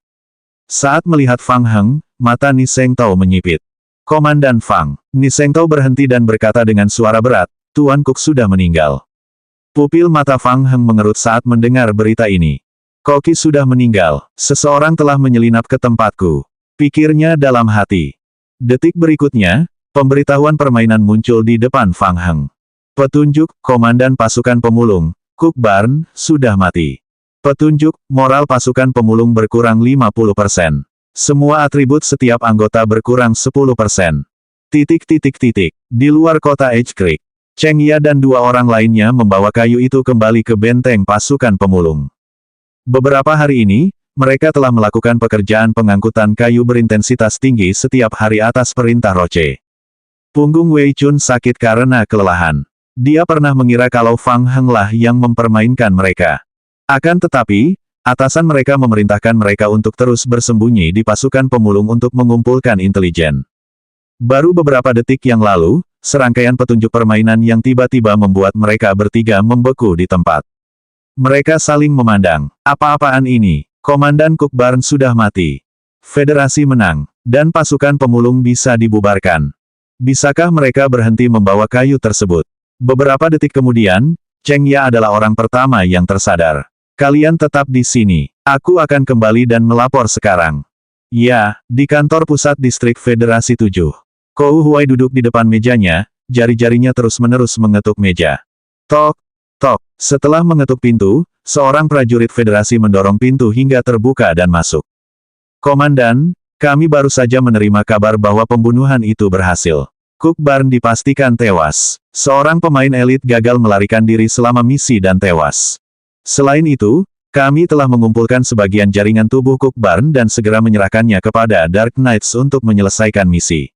A: Saat melihat Fang Heng, mata Ni Sengtao menyipit. Komandan Fang. Ni Sengtao berhenti dan berkata dengan suara berat, Tuan Cook sudah meninggal. Pupil mata Fang Heng mengerut saat mendengar berita ini. Koki sudah meninggal. Seseorang telah menyelinap ke tempatku. Pikirnya dalam hati. Detik berikutnya, pemberitahuan permainan muncul di depan Fang Heng. Petunjuk, Komandan Pasukan Pemulung, Cook Barn, sudah mati. Petunjuk, moral pasukan pemulung berkurang 50%. Semua atribut setiap anggota berkurang 10%. Di luar kota Edge Creek, Cheng Ya dan 2 orang lainnya membawa kayu itu kembali ke benteng pasukan pemulung. Beberapa hari ini, mereka telah melakukan pekerjaan pengangkutan kayu berintensitas tinggi setiap hari atas perintah Roche. Punggung Wei Chun sakit karena kelelahan. Dia pernah mengira kalau Fang Heng lah yang mempermainkan mereka. Akan tetapi, atasan mereka memerintahkan mereka untuk terus bersembunyi di pasukan pemulung untuk mengumpulkan intelijen. Baru beberapa detik yang lalu, serangkaian petunjuk permainan yang tiba-tiba membuat mereka bertiga membeku di tempat. Mereka saling memandang. Apa-apaan ini? Komandan Cook Barn sudah mati. Federasi menang, dan pasukan pemulung bisa dibubarkan. Bisakah mereka berhenti membawa kayu tersebut? Beberapa detik kemudian, Cheng Ya adalah orang pertama yang tersadar. Kalian tetap di sini. Aku akan kembali dan melapor sekarang. Ya, di kantor pusat distrik Federasi 7. Kou Huai duduk di depan mejanya, jari-jarinya terus-menerus mengetuk meja. Tok, tok. Setelah mengetuk pintu, seorang prajurit Federasi mendorong pintu hingga terbuka dan masuk. Komandan, kami baru saja menerima kabar bahwa pembunuhan itu berhasil. Cook Barn dipastikan tewas. Seorang pemain elit gagal melarikan diri selama misi dan tewas. Selain itu, kami telah mengumpulkan sebagian jaringan tubuh Cook Barn dan segera menyerahkannya kepada Dark Knights untuk menyelesaikan misi.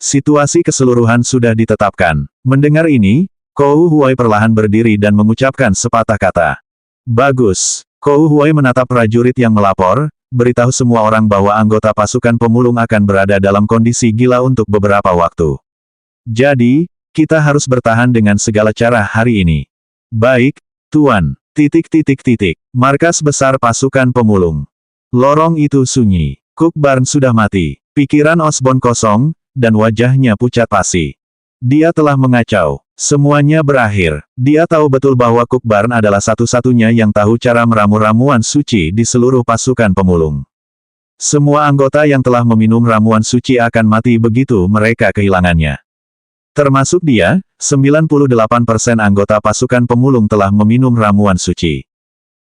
A: Situasi keseluruhan sudah ditetapkan. Mendengar ini, Kou Huai perlahan berdiri dan mengucapkan sepatah kata. Bagus. Kou Huai menatap prajurit yang melapor, beritahu semua orang bahwa anggota pasukan pemulung akan berada dalam kondisi gila untuk beberapa waktu. Jadi, kita harus bertahan dengan segala cara hari ini. Baik, Tuan. ... Markas besar pasukan pemulung. Lorong itu sunyi. Cook Barn sudah mati. Pikiran Osborn kosong, dan wajahnya pucat pasi. Dia telah mengacau. Semuanya berakhir. Dia tahu betul bahwa Cook Barn adalah satu-satunya yang tahu cara meramu ramuan suci di seluruh pasukan pemulung. Semua anggota yang telah meminum ramuan suci akan mati begitu mereka kehilangannya. Termasuk dia, 98% anggota pasukan pemulung telah meminum ramuan suci.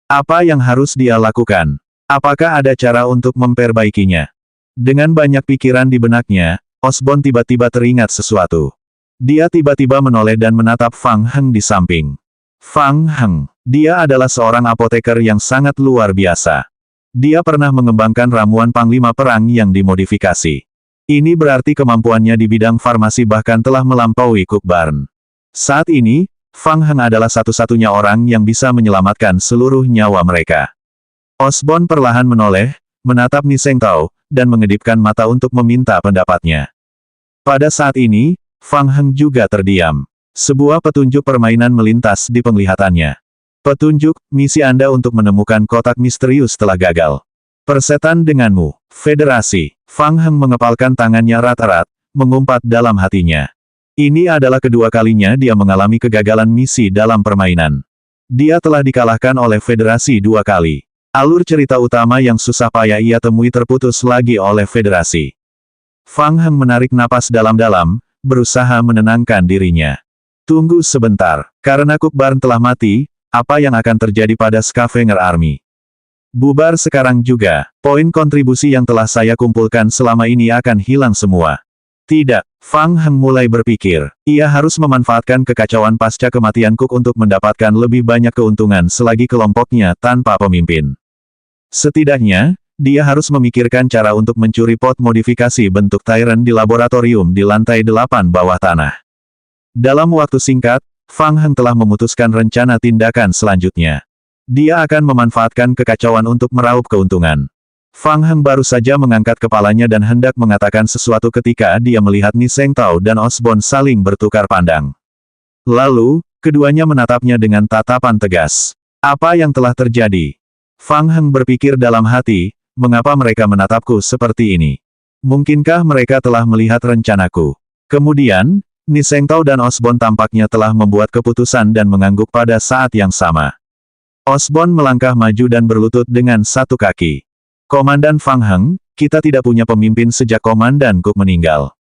A: Apa yang harus dia lakukan? Apakah ada cara untuk memperbaikinya? Dengan banyak pikiran di benaknya, Osborn tiba-tiba teringat sesuatu. Dia tiba-tiba menoleh dan menatap Fang Heng di samping. Fang Heng, dia adalah seorang apoteker yang sangat luar biasa. Dia pernah mengembangkan ramuan panglima perang yang dimodifikasi. Ini berarti kemampuannya di bidang farmasi bahkan telah melampaui Cook Barn. Saat ini, Fang Heng adalah satu-satunya orang yang bisa menyelamatkan seluruh nyawa mereka. Osborn perlahan menoleh, menatap Ni Seng Tao, dan mengedipkan mata untuk meminta pendapatnya. Pada saat ini, Fang Heng juga terdiam. Sebuah petunjuk permainan melintas di penglihatannya. Petunjuk, misi Anda untuk menemukan kotak misterius telah gagal. Persetan denganmu, Federasi. Fang Heng mengepalkan tangannya erat-erat, mengumpat dalam hatinya. Ini adalah kedua kalinya dia mengalami kegagalan misi dalam permainan. Dia telah dikalahkan oleh Federasi 2 kali. Alur cerita utama yang susah payah ia temui terputus lagi oleh Federasi. Fang Heng menarik napas dalam-dalam, berusaha menenangkan dirinya. Tunggu sebentar, karena Cook Barn telah mati, apa yang akan terjadi pada Scavenger Army? Bubar sekarang juga, poin kontribusi yang telah saya kumpulkan selama ini akan hilang semua. Tidak, Fang Heng mulai berpikir, ia harus memanfaatkan kekacauan pasca kematian Cook untuk mendapatkan lebih banyak keuntungan selagi kelompoknya tanpa pemimpin. Setidaknya, dia harus memikirkan cara untuk mencuri pot modifikasi bentuk Tyrant di laboratorium di lantai 8 bawah tanah. Dalam waktu singkat, Fang Heng telah memutuskan rencana tindakan selanjutnya. Dia akan memanfaatkan kekacauan untuk meraup keuntungan. Fang Heng baru saja mengangkat kepalanya dan hendak mengatakan sesuatu ketika dia melihat Ni Seng Tao dan Osborn saling bertukar pandang. Lalu, keduanya menatapnya dengan tatapan tegas. Apa yang telah terjadi? Fang Heng berpikir dalam hati, mengapa mereka menatapku seperti ini? Mungkinkah mereka telah melihat rencanaku? Kemudian, Ni Seng Tao dan Osborn tampaknya telah membuat keputusan dan mengangguk pada saat yang sama. Osborn melangkah maju dan berlutut dengan satu kaki. Komandan Fang Heng, kita tidak punya pemimpin sejak Komandan Cook meninggal.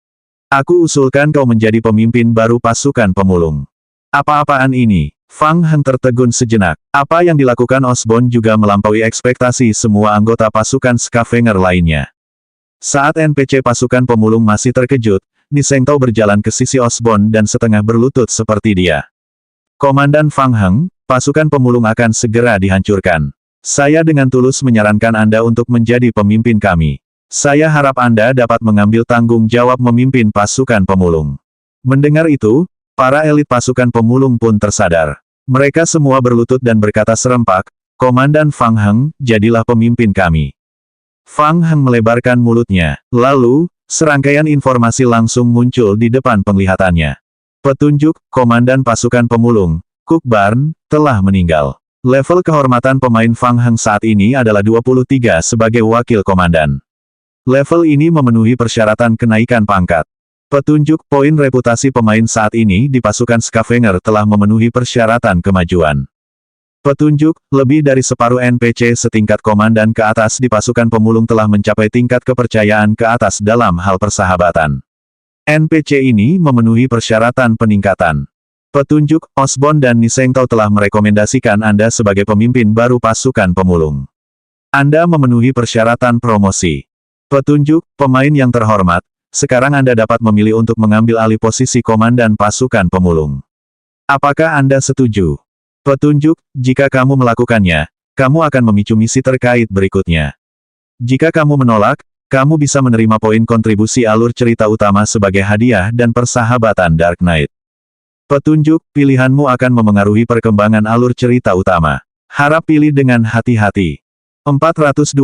A: Aku usulkan kau menjadi pemimpin baru pasukan pemulung. Apa-apaan ini? Fang Heng tertegun sejenak. Apa yang dilakukan Osborn juga melampaui ekspektasi semua anggota pasukan Scavenger lainnya. Saat NPC pasukan pemulung masih terkejut, Ni Seng Tao berjalan ke sisi Osborn dan setengah berlutut seperti dia. Komandan Fang Heng, pasukan pemulung akan segera dihancurkan. Saya dengan tulus menyarankan Anda untuk menjadi pemimpin kami. Saya harap Anda dapat mengambil tanggung jawab memimpin pasukan pemulung. Mendengar itu, para elit pasukan pemulung pun tersadar. Mereka semua berlutut dan berkata serempak, Komandan Fang Heng, jadilah pemimpin kami. Fang Heng melebarkan mulutnya. Lalu, serangkaian informasi langsung muncul di depan penglihatannya. Petunjuk, Komandan pasukan pemulung, Cook Barn, telah meninggal. Level kehormatan pemain Fang Heng saat ini adalah 23 sebagai wakil komandan. Level ini memenuhi persyaratan kenaikan pangkat. Petunjuk poin reputasi pemain saat ini di pasukan Scavenger telah memenuhi persyaratan kemajuan. Petunjuk, lebih dari separuh NPC setingkat komandan ke atas di pasukan pemulung telah mencapai tingkat kepercayaan ke atas dalam hal persahabatan. NPC ini memenuhi persyaratan peningkatan. Petunjuk, Osborne dan Nisengtao telah merekomendasikan Anda sebagai pemimpin baru pasukan pemulung. Anda memenuhi persyaratan promosi. Petunjuk, pemain yang terhormat, sekarang Anda dapat memilih untuk mengambil alih posisi komandan pasukan pemulung. Apakah Anda setuju? Petunjuk, jika kamu melakukannya, kamu akan memicu misi terkait berikutnya. Jika kamu menolak, kamu bisa menerima poin kontribusi alur cerita utama sebagai hadiah dan persahabatan Dark Knight. Petunjuk, pilihanmu akan memengaruhi perkembangan alur cerita utama. Harap pilih dengan hati-hati. 426,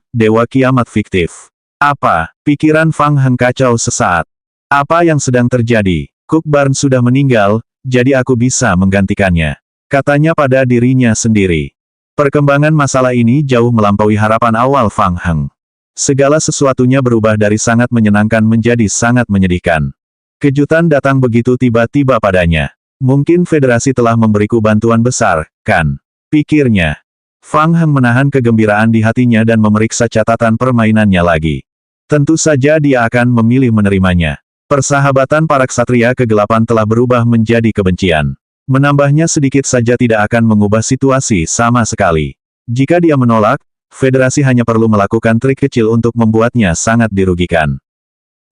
A: Dewa Kiamat Fiktif. Apa? Pikiran Fang Heng kacau sesaat. Apa yang sedang terjadi? Cook Barn sudah meninggal, jadi aku bisa menggantikannya. Katanya pada dirinya sendiri. Perkembangan masalah ini jauh melampaui harapan awal Fang Heng. Segala sesuatunya berubah dari sangat menyenangkan menjadi sangat menyedihkan. Kejutan datang begitu tiba-tiba padanya. Mungkin Federasi telah memberiku bantuan besar, kan? Pikirnya. Fang Heng menahan kegembiraan di hatinya dan memeriksa catatan permainannya lagi. Tentu saja dia akan memilih menerimanya. Persahabatan para ksatria kegelapan telah berubah menjadi kebencian. Menambahnya sedikit saja tidak akan mengubah situasi sama sekali. Jika dia menolak, Federasi hanya perlu melakukan trik kecil untuk membuatnya sangat dirugikan.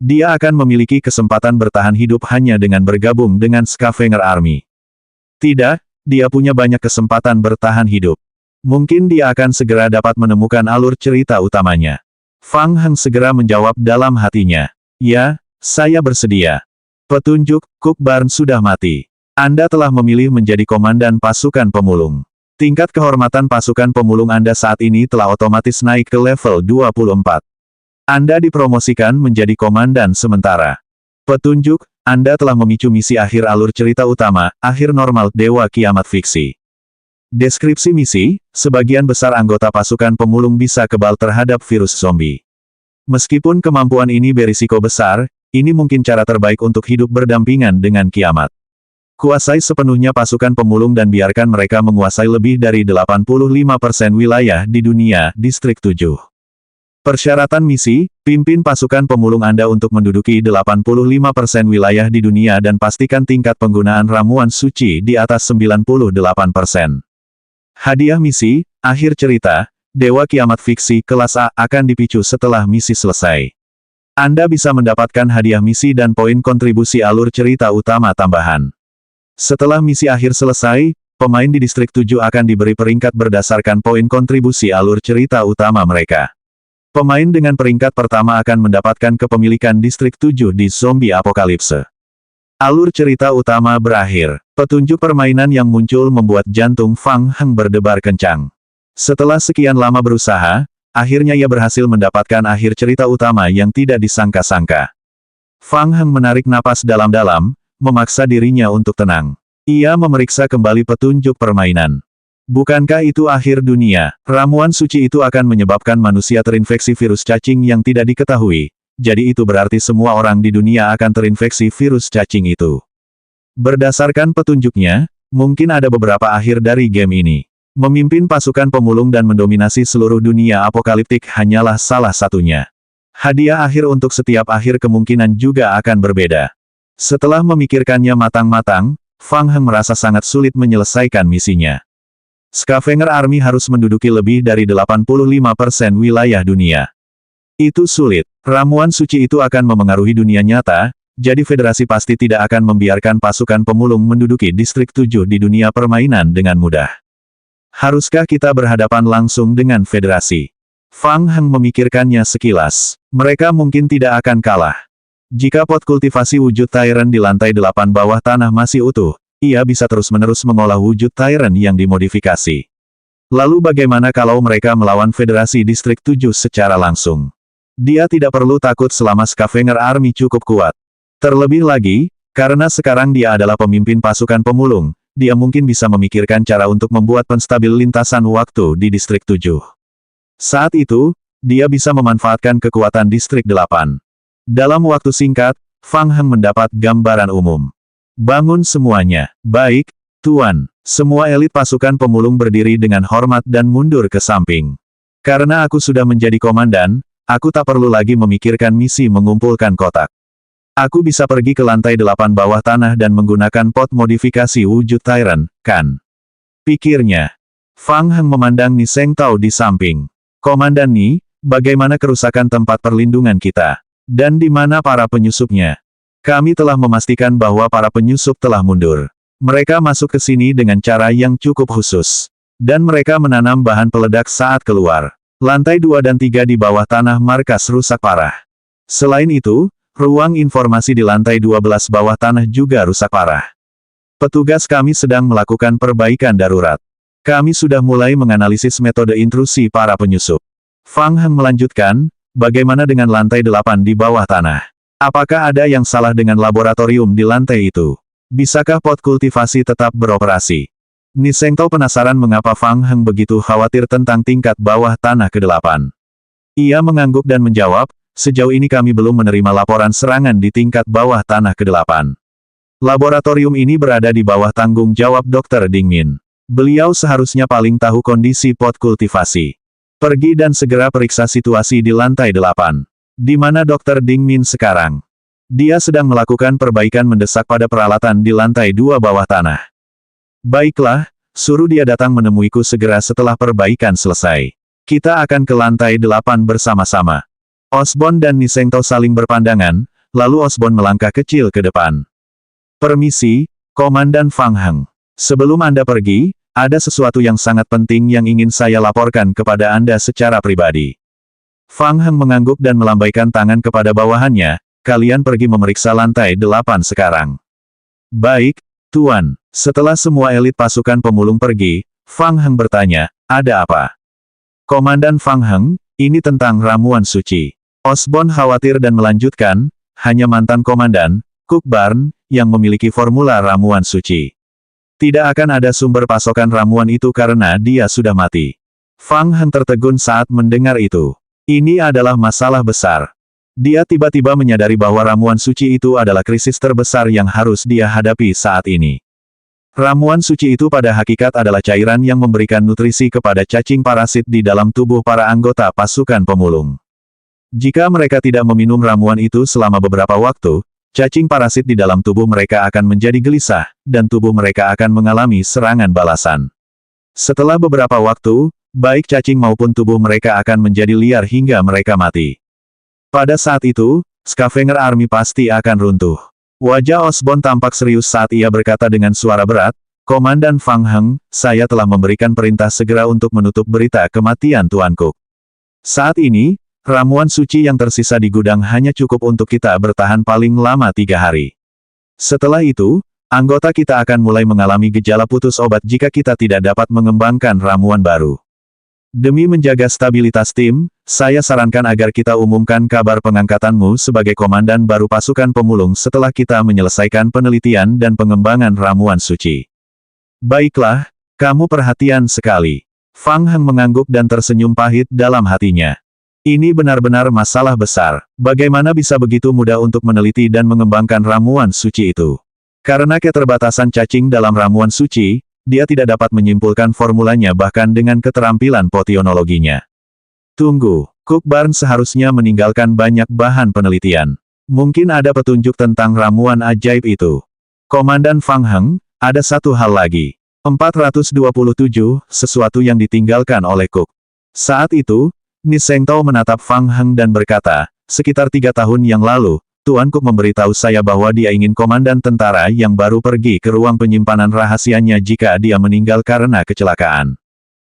A: Dia akan memiliki kesempatan bertahan hidup hanya dengan bergabung dengan Scavenger Army. Tidak, dia punya banyak kesempatan bertahan hidup. Mungkin dia akan segera dapat menemukan alur cerita utamanya. Fang Heng segera menjawab dalam hatinya. Ya, saya bersedia. Petunjuk, Cook Barn sudah mati. Anda telah memilih menjadi komandan pasukan pemulung. Tingkat kehormatan pasukan pemulung Anda saat ini telah otomatis naik ke level 24. Anda dipromosikan menjadi komandan sementara. Petunjuk, Anda telah memicu misi akhir alur cerita utama, akhir normal Dewa Kiamat Fiksi. Deskripsi misi, sebagian besar anggota pasukan pemulung bisa kebal terhadap virus zombie. Meskipun kemampuan ini berisiko besar, ini mungkin cara terbaik untuk hidup berdampingan dengan kiamat. Kuasai sepenuhnya pasukan pemulung dan biarkan mereka menguasai lebih dari 85% wilayah di dunia, Distrik 7. Persyaratan misi, pimpin pasukan pemulung Anda untuk menduduki 85% wilayah di dunia dan pastikan tingkat penggunaan ramuan suci di atas 98%. Hadiah misi, akhir cerita, Dewa Kiamat Fiksi kelas A akan dipicu setelah misi selesai. Anda bisa mendapatkan hadiah misi dan poin kontribusi alur cerita utama tambahan. Setelah misi akhir selesai, pemain di Distrik 7 akan diberi peringkat berdasarkan poin kontribusi alur cerita utama mereka. Pemain dengan peringkat pertama akan mendapatkan kepemilikan Distrik 7 di Zombie Apokalipse. Alur cerita utama berakhir. Petunjuk permainan yang muncul membuat jantung Fang Heng berdebar kencang. Setelah sekian lama berusaha, akhirnya ia berhasil mendapatkan akhir cerita utama yang tidak disangka-sangka. Fang Heng menarik napas dalam-dalam, memaksa dirinya untuk tenang. Ia memeriksa kembali petunjuk permainan. Bukankah itu akhir dunia? Ramuan suci itu akan menyebabkan manusia terinfeksi virus cacing yang tidak diketahui. Jadi itu berarti semua orang di dunia akan terinfeksi virus cacing itu. Berdasarkan petunjuknya, mungkin ada beberapa akhir dari game ini. Memimpin pasukan pemulung dan mendominasi seluruh dunia apokaliptik hanyalah salah satunya. Hadiah akhir untuk setiap akhir kemungkinan juga akan berbeda. Setelah memikirkannya matang-matang, Fang Heng merasa sangat sulit menyelesaikan misinya. Scavenger Army harus menduduki lebih dari 85% wilayah dunia. Itu sulit. Ramuan suci itu akan memengaruhi dunia nyata, jadi Federasi pasti tidak akan membiarkan pasukan pemulung menduduki Distrik 7 di dunia permainan dengan mudah. Haruskah kita berhadapan langsung dengan Federasi? Fang Heng memikirkannya sekilas. Mereka mungkin tidak akan kalah. Jika pot kultivasi wujud Tyrant di lantai 8 bawah tanah masih utuh, ia bisa terus-menerus mengolah wujud Tyrant yang dimodifikasi. Lalu bagaimana kalau mereka melawan Federasi Distrik 7 secara langsung? Dia tidak perlu takut selama Scavenger Army cukup kuat. Terlebih lagi, karena sekarang dia adalah pemimpin pasukan pemulung, dia mungkin bisa memikirkan cara untuk membuat penstabil lintasan waktu di Distrik 7. Saat itu, dia bisa memanfaatkan kekuatan Distrik 8. Dalam waktu singkat, Fang Heng mendapat gambaran umum. Bangun semuanya. Baik, Tuan. Semua elit pasukan pemulung berdiri dengan hormat dan mundur ke samping. Karena aku sudah menjadi komandan, aku tak perlu lagi memikirkan misi mengumpulkan kotak. Aku bisa pergi ke lantai 8 bawah tanah dan menggunakan pot modifikasi wujud Tyrant, kan? Pikirnya. Fang Heng memandang Ni Seng Tao di samping. Komandan Ni, bagaimana kerusakan tempat perlindungan kita? Dan di mana para penyusupnya? Kami telah memastikan bahwa para penyusup telah mundur. Mereka masuk ke sini dengan cara yang cukup khusus. Dan mereka menanam bahan peledak saat keluar. Lantai 2 dan 3 di bawah tanah markas rusak parah. Selain itu, ruang informasi di lantai 12 bawah tanah juga rusak parah. Petugas kami sedang melakukan perbaikan darurat. Kami sudah mulai menganalisis metode intrusi para penyusup. Fang Heng melanjutkan, bagaimana dengan lantai 8 di bawah tanah? Apakah ada yang salah dengan laboratorium di lantai itu? Bisakah pot kultivasi tetap beroperasi? Ni Seng Tao penasaran mengapa Fang Heng begitu khawatir tentang tingkat bawah tanah ke-8. Ia mengangguk dan menjawab, sejauh ini kami belum menerima laporan serangan di tingkat bawah tanah ke-8. Laboratorium ini berada di bawah tanggung jawab Dr. Ding Min. Beliau seharusnya paling tahu kondisi pot kultivasi. Pergi dan segera periksa situasi di lantai 8. Di mana Dr. Ding Min sekarang? Dia sedang melakukan perbaikan mendesak pada peralatan di lantai 2 bawah tanah. Baiklah, suruh dia datang menemuiku segera setelah perbaikan selesai. Kita akan ke lantai 8 bersama-sama. Osborn dan Ni Seng Tao saling berpandangan, lalu Osborn melangkah kecil ke depan. Permisi, Komandan Fang Heng. Sebelum Anda pergi, ada sesuatu yang sangat penting yang ingin saya laporkan kepada Anda secara pribadi. Fang Heng mengangguk dan melambaikan tangan kepada bawahannya, kalian pergi memeriksa lantai 8 sekarang. Baik, Tuan. Setelah semua elit pasukan pemulung pergi, Fang Heng bertanya, ada apa? Komandan Fang Heng, ini tentang ramuan suci. Osborn khawatir dan melanjutkan, hanya mantan komandan, Cook Barn, yang memiliki formula ramuan suci. Tidak akan ada sumber pasokan ramuan itu karena dia sudah mati. Fang Heng tertegun saat mendengar itu. Ini adalah masalah besar. Dia tiba-tiba menyadari bahwa ramuan suci itu adalah krisis terbesar yang harus dia hadapi saat ini. Ramuan suci itu pada hakikat adalah cairan yang memberikan nutrisi kepada cacing parasit di dalam tubuh para anggota pasukan pemulung. Jika mereka tidak meminum ramuan itu selama beberapa waktu, cacing parasit di dalam tubuh mereka akan menjadi gelisah, dan tubuh mereka akan mengalami serangan balasan. Setelah beberapa waktu, baik cacing maupun tubuh mereka akan menjadi liar hingga mereka mati. Pada saat itu, Scavenger Army pasti akan runtuh. Wajah Osborn tampak serius saat ia berkata dengan suara berat, Komandan Fang Heng, saya telah memberikan perintah segera untuk menutup berita kematian Tuan Cook. Saat ini, ramuan suci yang tersisa di gudang hanya cukup untuk kita bertahan paling lama 3 hari. Setelah itu, anggota kita akan mulai mengalami gejala putus obat jika kita tidak dapat mengembangkan ramuan baru. Demi menjaga stabilitas tim, saya sarankan agar kita umumkan kabar pengangkatanmu sebagai komandan baru pasukan pemulung setelah kita menyelesaikan penelitian dan pengembangan ramuan suci. Baiklah, kamu perhatian sekali. Fang Heng mengangguk dan tersenyum pahit dalam hatinya. Ini benar-benar masalah besar. Bagaimana bisa begitu mudah untuk meneliti dan mengembangkan ramuan suci itu? Karena keterbatasan cacing dalam ramuan suci, dia tidak dapat menyimpulkan formulanya bahkan dengan keterampilan potionologinya. Tunggu, Cook Barn seharusnya meninggalkan banyak bahan penelitian. Mungkin ada petunjuk tentang ramuan ajaib itu. Komandan Fang Heng, ada satu hal lagi. 427, sesuatu yang ditinggalkan oleh Cook. Saat itu, Ni Seng Tao menatap Fang Heng dan berkata, sekitar 3 tahun yang lalu, Tuan Cook memberitahu saya bahwa dia ingin komandan tentara yang baru pergi ke ruang penyimpanan rahasianya jika dia meninggal karena kecelakaan.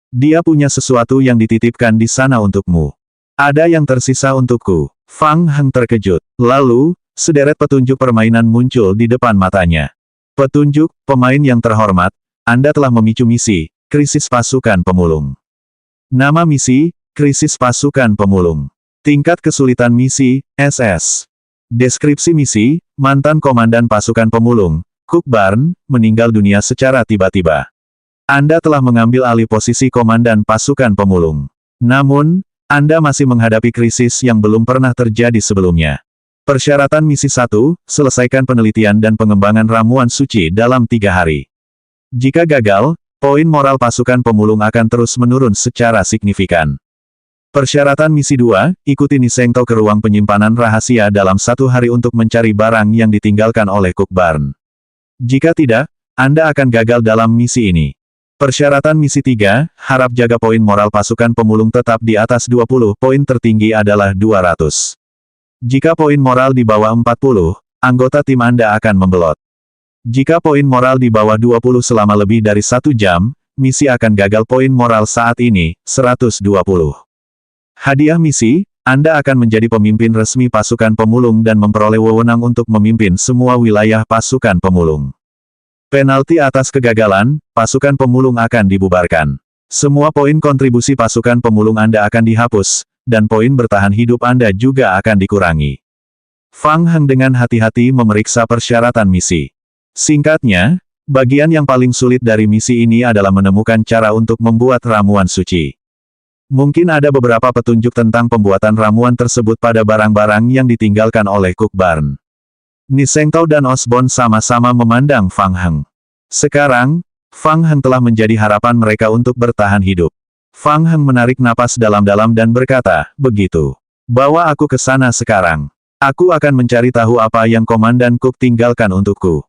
A: Dia punya sesuatu yang dititipkan di sana untukmu. Ada yang tersisa untukku. Fang Heng terkejut. Lalu, sederet petunjuk permainan muncul di depan matanya. Petunjuk, pemain yang terhormat, Anda telah memicu misi, krisis pasukan pemulung. Nama misi, krisis pasukan pemulung. Tingkat kesulitan misi, SS. Deskripsi misi, mantan komandan pasukan pemulung, Cook Barn, meninggal dunia secara tiba-tiba. Anda telah mengambil alih posisi komandan pasukan pemulung. Namun, Anda masih menghadapi krisis yang belum pernah terjadi sebelumnya. Persyaratan misi 1, selesaikan penelitian dan pengembangan ramuan suci dalam 3 hari. Jika gagal, poin moral pasukan pemulung akan terus menurun secara signifikan. Persyaratan misi 2, ikuti Nisengto ke ruang penyimpanan rahasia dalam 1 hari untuk mencari barang yang ditinggalkan oleh Cook Barn. Jika tidak, Anda akan gagal dalam misi ini. Persyaratan misi 3, harap jaga poin moral pasukan pemulung tetap di atas 20, poin tertinggi adalah 200. Jika poin moral di bawah 40, anggota tim Anda akan membelot. Jika poin moral di bawah 20 selama lebih dari 1 jam, misi akan gagal. Poin moral saat ini, 120. Hadiah misi, Anda akan menjadi pemimpin resmi pasukan pemulung dan memperoleh wewenang untuk memimpin semua wilayah pasukan pemulung. Penalti atas kegagalan, pasukan pemulung akan dibubarkan. Semua poin kontribusi pasukan pemulung Anda akan dihapus, dan poin bertahan hidup Anda juga akan dikurangi. Fang Heng dengan hati-hati memeriksa persyaratan misi. Singkatnya, bagian yang paling sulit dari misi ini adalah menemukan cara untuk membuat ramuan suci. Mungkin ada beberapa petunjuk tentang pembuatan ramuan tersebut pada barang-barang yang ditinggalkan oleh Cook Barn. Nisengto dan Osborn sama-sama memandang Fang Heng. Sekarang, Fang Heng telah menjadi harapan mereka untuk bertahan hidup. Fang Heng menarik napas dalam-dalam dan berkata, begitu. Bawa aku ke sana sekarang. Aku akan mencari tahu apa yang Komandan Cook tinggalkan untukku.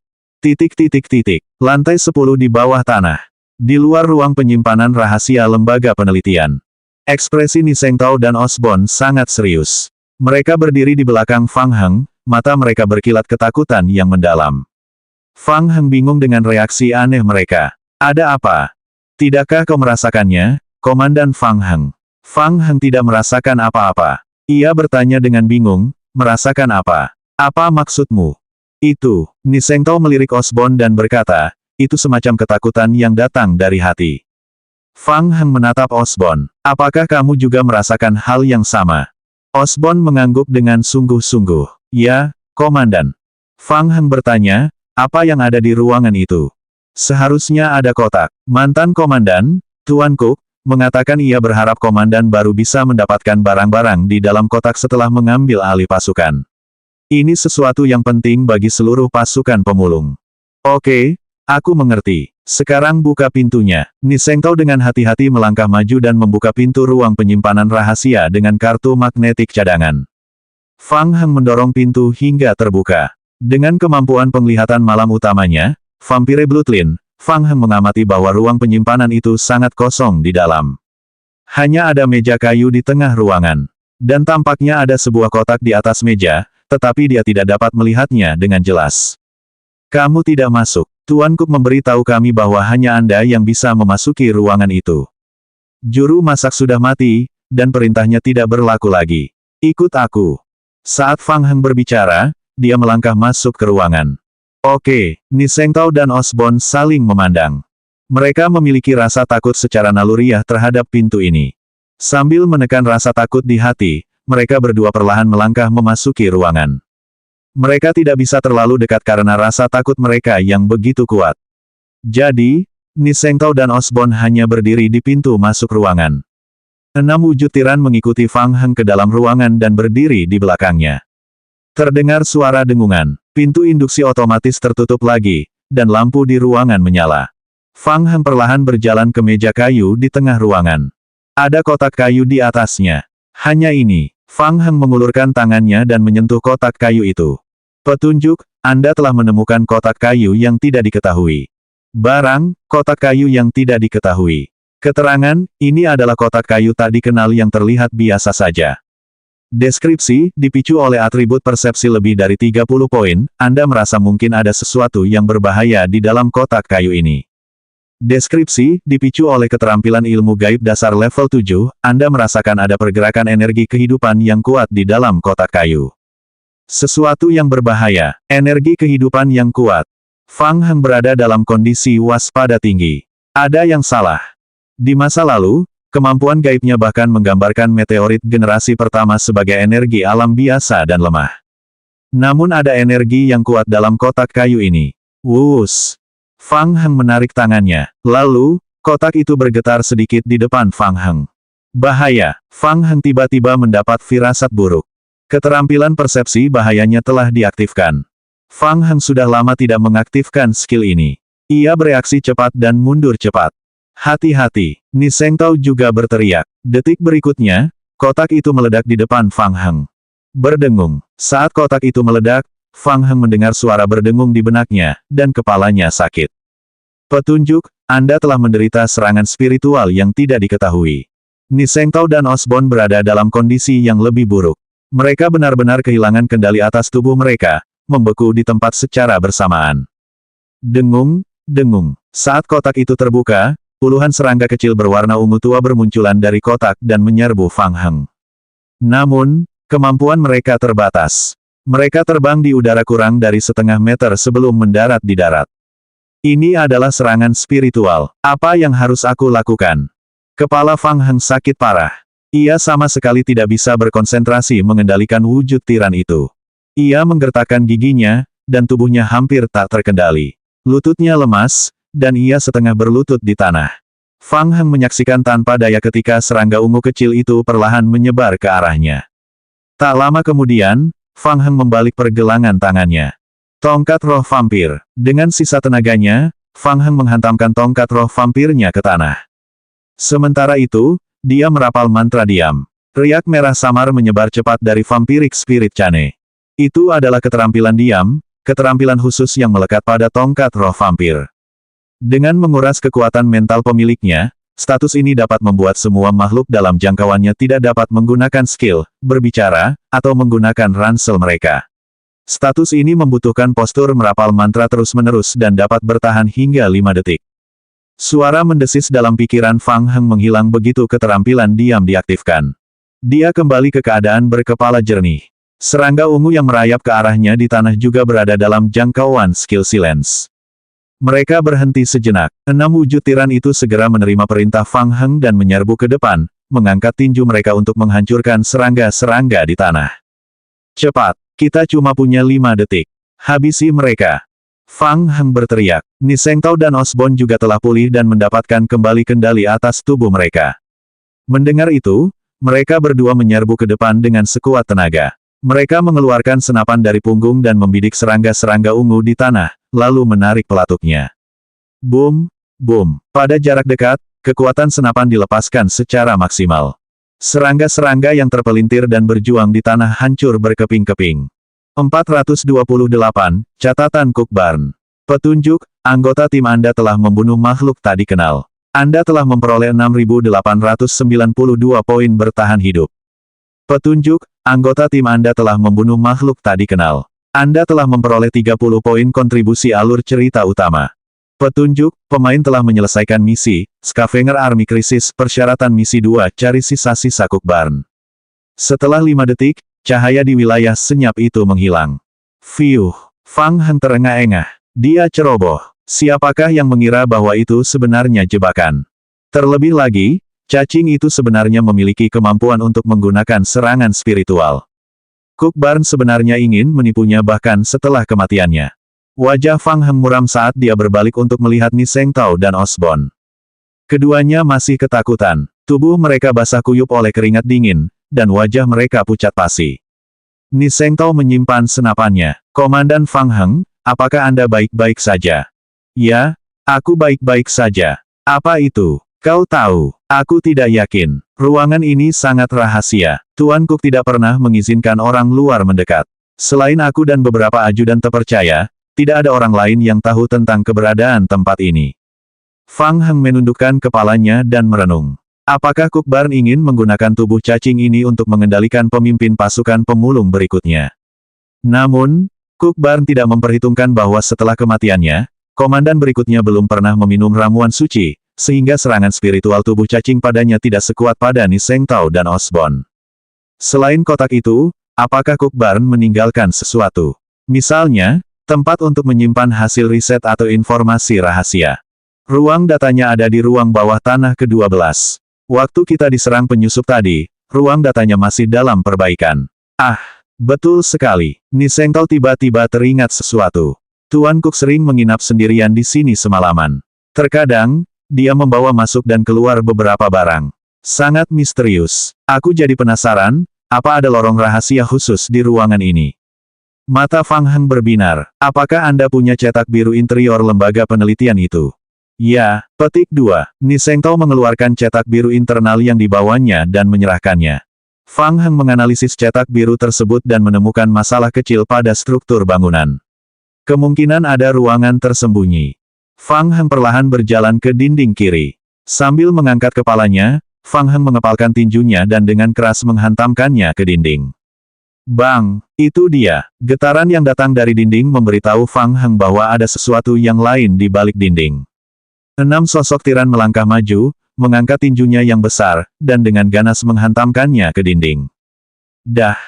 A: Lantai 10 di bawah tanah. Di luar ruang penyimpanan rahasia lembaga penelitian. Ekspresi Nisengto dan Osborn sangat serius. Mereka berdiri di belakang Fang Heng, mata mereka berkilat ketakutan yang mendalam. Fang Heng bingung dengan reaksi aneh mereka. Ada apa? Tidakkah kau merasakannya, Komandan Fang Heng? Fang Heng tidak merasakan apa-apa. Ia bertanya dengan bingung, merasakan apa? Apa maksudmu? Itu, Nisengto melirik Osborn dan berkata, itu semacam ketakutan yang datang dari hati. Fang Heng menatap Osborn. Apakah kamu juga merasakan hal yang sama? Osborn mengangguk dengan sungguh-sungguh. Ya, Komandan. Fang Heng bertanya, apa yang ada di ruangan itu? Seharusnya ada kotak. Mantan Komandan, Tuan Cook, mengatakan ia berharap Komandan baru bisa mendapatkan barang-barang di dalam kotak setelah mengambil alih pasukan. Ini sesuatu yang penting bagi seluruh pasukan pemulung. Oke, aku mengerti. Sekarang buka pintunya. Nisengto dengan hati-hati melangkah maju dan membuka pintu ruang penyimpanan rahasia dengan kartu magnetik cadangan. Fang Heng mendorong pintu hingga terbuka. Dengan kemampuan penglihatan malam utamanya, Vampire Bloodline, Fang Heng mengamati bahwa ruang penyimpanan itu sangat kosong di dalam. Hanya ada meja kayu di tengah ruangan. Dan tampaknya ada sebuah kotak di atas meja, tetapi dia tidak dapat melihatnya dengan jelas. Kamu tidak masuk. Tuan Cook memberitahu kami bahwa hanya Anda yang bisa memasuki ruangan itu. Juru masak sudah mati, dan perintahnya tidak berlaku lagi. Ikut aku. Saat Fang Heng berbicara, dia melangkah masuk ke ruangan. Oke, Nisengto dan Osborn saling memandang. Mereka memiliki rasa takut secara naluriah terhadap pintu ini. Sambil menekan rasa takut di hati, mereka berdua perlahan melangkah memasuki ruangan. Mereka tidak bisa terlalu dekat karena rasa takut mereka yang begitu kuat. Jadi, Nisengto dan Osborn hanya berdiri di pintu masuk ruangan. 6 wujud tiran mengikuti Fang Heng ke dalam ruangan dan berdiri di belakangnya. Terdengar suara dengungan, pintu induksi otomatis tertutup lagi, dan lampu di ruangan menyala. Fang Heng perlahan berjalan ke meja kayu di tengah ruangan. Ada kotak kayu di atasnya. Hanya ini, Fang Heng mengulurkan tangannya dan menyentuh kotak kayu itu. Petunjuk, Anda telah menemukan kotak kayu yang tidak diketahui. Barang, kotak kayu yang tidak diketahui. Keterangan, ini adalah kotak kayu tak dikenal yang terlihat biasa saja. Deskripsi, dipicu oleh atribut persepsi lebih dari 30 poin, Anda merasa mungkin ada sesuatu yang berbahaya di dalam kotak kayu ini. Deskripsi, dipicu oleh keterampilan ilmu gaib dasar level 7, Anda merasakan ada pergerakan energi kehidupan yang kuat di dalam kotak kayu. Sesuatu yang berbahaya, energi kehidupan yang kuat. Fang Heng berada dalam kondisi waspada tinggi. Ada yang salah. Di masa lalu, kemampuan gaibnya bahkan menggambarkan meteorit generasi pertama sebagai energi alam biasa dan lemah. Namun ada energi yang kuat dalam kotak kayu ini. Wus! Fang Heng menarik tangannya. Lalu, kotak itu bergetar sedikit di depan Fang Heng. Bahaya! Fang Heng tiba-tiba mendapat firasat buruk. Keterampilan persepsi bahayanya telah diaktifkan. Fang Heng sudah lama tidak mengaktifkan skill ini. Ia bereaksi cepat dan mundur cepat. Hati-hati! Ni Seng Tao juga berteriak. Detik berikutnya, kotak itu meledak di depan Fang Heng. Berdengung. Saat kotak itu meledak, Fang Heng mendengar suara berdengung di benaknya, dan kepalanya sakit. Petunjuk, Anda telah menderita serangan spiritual yang tidak diketahui. Ni Seng Tao dan Osborn berada dalam kondisi yang lebih buruk. Mereka benar-benar kehilangan kendali atas tubuh mereka, membeku di tempat secara bersamaan. Dengung, dengung. Saat kotak itu terbuka, puluhan serangga kecil berwarna ungu tua bermunculan dari kotak dan menyerbu Fang Heng. Namun, kemampuan mereka terbatas. Mereka terbang di udara kurang dari setengah meter sebelum mendarat di darat. Ini adalah serangan spiritual. Apa yang harus aku lakukan? Kepala Fang Heng sakit parah. Ia sama sekali tidak bisa berkonsentrasi mengendalikan wujud tiran itu. Ia menggertakkan giginya, dan tubuhnya hampir tak terkendali. Lututnya lemas, dan ia setengah berlutut di tanah. Fang Heng menyaksikan tanpa daya ketika serangga ungu kecil itu perlahan menyebar ke arahnya. Tak lama kemudian, Fang Heng membalik pergelangan tangannya. Tongkat roh vampir. Dengan sisa tenaganya, Fang Heng menghantamkan tongkat roh vampirnya ke tanah. Sementara itu, dia merapal mantra diam. Riak merah samar menyebar cepat dari vampirik spirit Cane. Itu adalah keterampilan diam, keterampilan khusus yang melekat pada tongkat roh vampir. Dengan menguras kekuatan mental pemiliknya, status ini dapat membuat semua makhluk dalam jangkauannya tidak dapat menggunakan skill, berbicara, atau menggunakan ransel mereka. Status ini membutuhkan postur merapal mantra terus-menerus dan dapat bertahan hingga 5 detik. Suara mendesis dalam pikiran Fang Heng menghilang begitu keterampilan diam diaktifkan. Dia kembali ke keadaan berkepala jernih. Serangga ungu yang merayap ke arahnya di tanah juga berada dalam jangkauan skill silence. Mereka berhenti sejenak. 6 wujud tiran itu segera menerima perintah Fang Heng dan menyerbu ke depan, mengangkat tinju mereka untuk menghancurkan serangga-serangga di tanah. Cepat, kita cuma punya 5 detik. Habisi mereka. Fang Heng berteriak. Ni Seng Tao dan Osborn juga telah pulih dan mendapatkan kembali kendali atas tubuh mereka. Mendengar itu, mereka berdua menyerbu ke depan dengan sekuat tenaga. Mereka mengeluarkan senapan dari punggung dan membidik serangga-serangga ungu di tanah, lalu menarik pelatuknya. Boom, boom. Pada jarak dekat, kekuatan senapan dilepaskan secara maksimal. Serangga-serangga yang terpelintir dan berjuang di tanah hancur berkeping-keping. 428, catatan Cook Barn. Petunjuk, anggota tim Anda telah membunuh makhluk tak dikenal. Anda telah memperoleh 6.892 poin bertahan hidup. Petunjuk, anggota tim Anda telah membunuh makhluk tak dikenal. Anda telah memperoleh 30 poin kontribusi alur cerita utama. Petunjuk, pemain telah menyelesaikan misi, Scavenger Army Crisis, persyaratan misi 2, cari sisa-sisa Cook Barn. Setelah 5 detik, cahaya di wilayah senyap itu menghilang. Fiuh, Fang Heng terengah-engah. Dia ceroboh. Siapakah yang mengira bahwa itu sebenarnya jebakan? Terlebih lagi, cacing itu sebenarnya memiliki kemampuan untuk menggunakan serangan spiritual. Cook Barn sebenarnya ingin menipunya bahkan setelah kematiannya. Wajah Fang Heng muram saat dia berbalik untuk melihat Ni Seng Tao dan Osborn. Keduanya masih ketakutan. Tubuh mereka basah kuyup oleh keringat dingin, dan wajah mereka pucat pasi. Ni Seng Tao menyimpan senapannya. Komandan Fang Heng, apakah Anda baik-baik saja? Ya, aku baik-baik saja. Apa itu? Kau tahu, aku tidak yakin. Ruangan ini sangat rahasia. Tuan Cook tidak pernah mengizinkan orang luar mendekat. Selain aku dan beberapa ajudan terpercaya, tidak ada orang lain yang tahu tentang keberadaan tempat ini. Fang Heng menundukkan kepalanya dan merenung. Apakah Cook Barn ingin menggunakan tubuh cacing ini untuk mengendalikan pemimpin pasukan pemulung berikutnya? Namun, Cook Barn tidak memperhitungkan bahwa setelah kematiannya, komandan berikutnya belum pernah meminum ramuan suci, sehingga serangan spiritual tubuh cacing padanya tidak sekuat pada Ni Seng Tao dan Osborn. Selain kotak itu, apakah Cook Barn meninggalkan sesuatu? Misalnya, tempat untuk menyimpan hasil riset atau informasi rahasia. Ruang datanya ada di ruang bawah tanah ke-12. Waktu kita diserang penyusup tadi, ruang datanya masih dalam perbaikan. Ah, betul sekali. Ni Seng Tao tiba-tiba teringat sesuatu. Tuan Cook sering menginap sendirian di sini semalaman. Terkadang, dia membawa masuk dan keluar beberapa barang. Sangat misterius. Aku jadi penasaran, apa ada lorong rahasia khusus di ruangan ini? Mata Fang Heng berbinar. Apakah Anda punya cetak biru interior lembaga penelitian itu? Ya, petik 2. Ni Seng Tao mengeluarkan cetak biru internal yang dibawanya dan menyerahkannya. Fang Heng menganalisis cetak biru tersebut dan menemukan masalah kecil pada struktur bangunan. Kemungkinan ada ruangan tersembunyi. Fang Heng perlahan berjalan ke dinding kiri. Sambil mengangkat kepalanya, Fang Heng mengepalkan tinjunya dan dengan keras menghantamkannya ke dinding. Bang! Itu dia. Getaran yang datang dari dinding memberitahu Fang Heng bahwa ada sesuatu yang lain di balik dinding. 6 sosok tiran melangkah maju, mengangkat tinjunya yang besar, dan dengan ganas menghantamkannya ke dinding. Dah.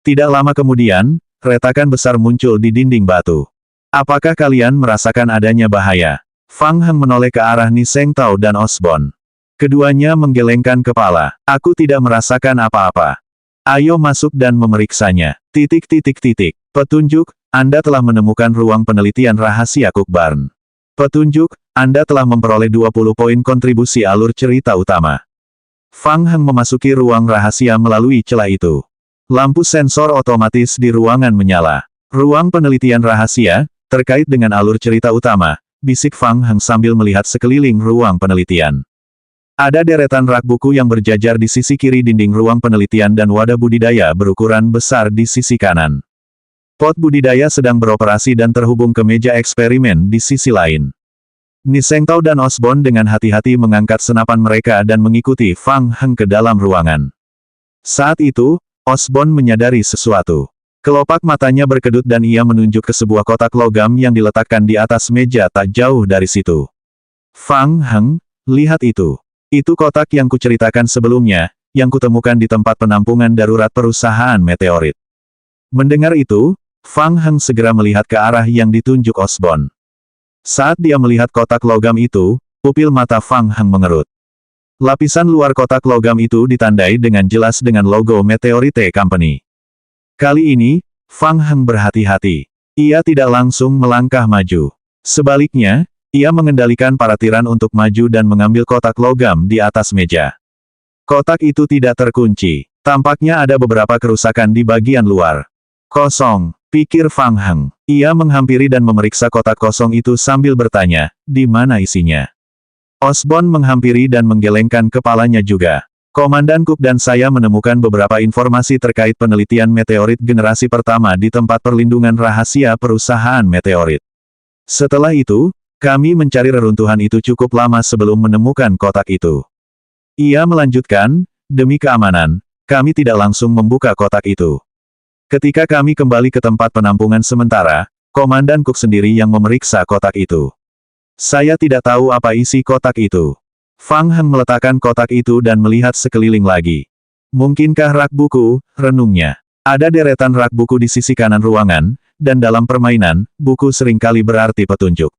A: Tidak lama kemudian, retakan besar muncul di dinding batu. Apakah kalian merasakan adanya bahaya? Fang Heng menoleh ke arah Ni Seng Tao dan Osborn. Keduanya menggelengkan kepala. Aku tidak merasakan apa-apa. Ayo masuk dan memeriksanya. Petunjuk, Anda telah menemukan ruang penelitian rahasia Cook Barn. Petunjuk, Anda telah memperoleh 20 poin kontribusi alur cerita utama. Fang Heng memasuki ruang rahasia melalui celah itu. Lampu sensor otomatis di ruangan menyala. Ruang penelitian rahasia, terkait dengan alur cerita utama, bisik Fang Heng sambil melihat sekeliling ruang penelitian. Ada deretan rak buku yang berjajar di sisi kiri dinding ruang penelitian dan wadah budidaya berukuran besar di sisi kanan. Pot budidaya sedang beroperasi dan terhubung ke meja eksperimen di sisi lain. Ni Seng Tao dan Osborn dengan hati-hati mengangkat senapan mereka dan mengikuti Fang Heng ke dalam ruangan. Saat itu, Osborn menyadari sesuatu. Kelopak matanya berkedut dan ia menunjuk ke sebuah kotak logam yang diletakkan di atas meja tak jauh dari situ. Fang Heng, lihat itu. Itu kotak yang kuceritakan sebelumnya, yang kutemukan di tempat penampungan darurat perusahaan meteorit. Mendengar itu, Fang Heng segera melihat ke arah yang ditunjuk Osborn. Saat dia melihat kotak logam itu, pupil mata Fang Heng mengerut. Lapisan luar kotak logam itu ditandai dengan jelas dengan logo Meteorite Company. Kali ini, Fang Heng berhati-hati. Ia tidak langsung melangkah maju. Sebaliknya, ia mengendalikan para tiran untuk maju dan mengambil kotak logam di atas meja. Kotak itu tidak terkunci. Tampaknya ada beberapa kerusakan di bagian luar. Kosong, pikir Fang Heng. Ia menghampiri dan memeriksa kotak kosong itu sambil bertanya, di mana isinya? Osborn menghampiri dan menggelengkan kepalanya juga. Komandan Cook dan saya menemukan beberapa informasi terkait penelitian meteorit generasi pertama di tempat perlindungan rahasia perusahaan meteorit. Setelah itu, kami mencari reruntuhan itu cukup lama sebelum menemukan kotak itu. Ia melanjutkan, demi keamanan, kami tidak langsung membuka kotak itu. Ketika kami kembali ke tempat penampungan sementara, Komandan Cook sendiri yang memeriksa kotak itu. Saya tidak tahu apa isi kotak itu. Fang Heng meletakkan kotak itu dan melihat sekeliling lagi. Mungkinkah rak buku, renungnya. Ada deretan rak buku di sisi kanan ruangan, dan dalam permainan, buku seringkali berarti petunjuk.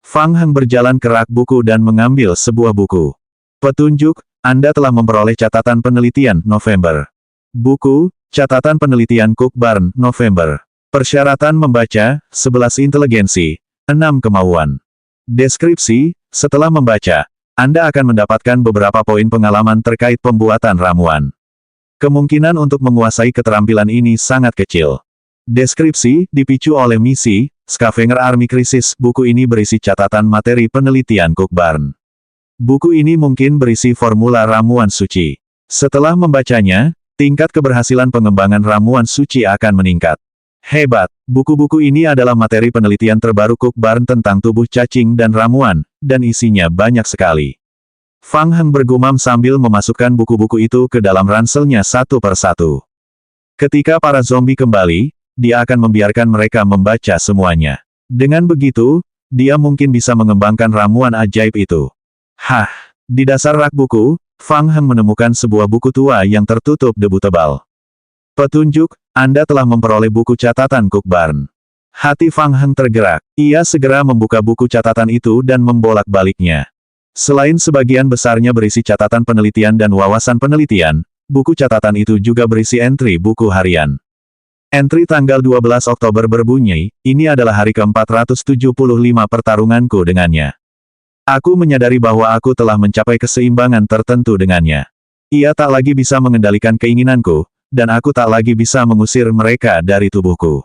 A: Fang Heng berjalan ke rak buku dan mengambil sebuah buku. Petunjuk, Anda telah memperoleh catatan penelitian, November. Buku, catatan penelitian Cook Barn, November. Persyaratan membaca, 11 inteligensi, 6 kemauan. Deskripsi, setelah membaca, Anda akan mendapatkan beberapa poin pengalaman terkait pembuatan ramuan. Kemungkinan untuk menguasai keterampilan ini sangat kecil. Deskripsi, dipicu oleh misi, Scavenger Army Crisis. Buku ini berisi catatan materi penelitian Cook Barn. Buku ini mungkin berisi formula ramuan suci. Setelah membacanya, tingkat keberhasilan pengembangan ramuan suci akan meningkat. Hebat! Buku-buku ini adalah materi penelitian terbaru Cook Barn tentang tubuh cacing dan ramuan, dan isinya banyak sekali. Fang Heng bergumam sambil memasukkan buku-buku itu ke dalam ranselnya satu persatu. Ketika para zombie kembali, dia akan membiarkan mereka membaca semuanya. Dengan begitu, dia mungkin bisa mengembangkan ramuan ajaib itu. Hah! Di dasar rak buku, Fang Heng menemukan sebuah buku tua yang tertutup debu tebal. Petunjuk, Anda telah memperoleh buku catatan Cook Barn. Hati Fang Heng tergerak. Ia segera membuka buku catatan itu dan membolak-baliknya. Selain sebagian besarnya berisi catatan penelitian dan wawasan penelitian, buku catatan itu juga berisi entry buku harian. Entry tanggal 12 Oktober berbunyi, ini adalah hari ke-475 pertarunganku dengannya. Aku menyadari bahwa aku telah mencapai keseimbangan tertentu dengannya. Ia tak lagi bisa mengendalikan keinginanku, dan aku tak lagi bisa mengusir mereka dari tubuhku.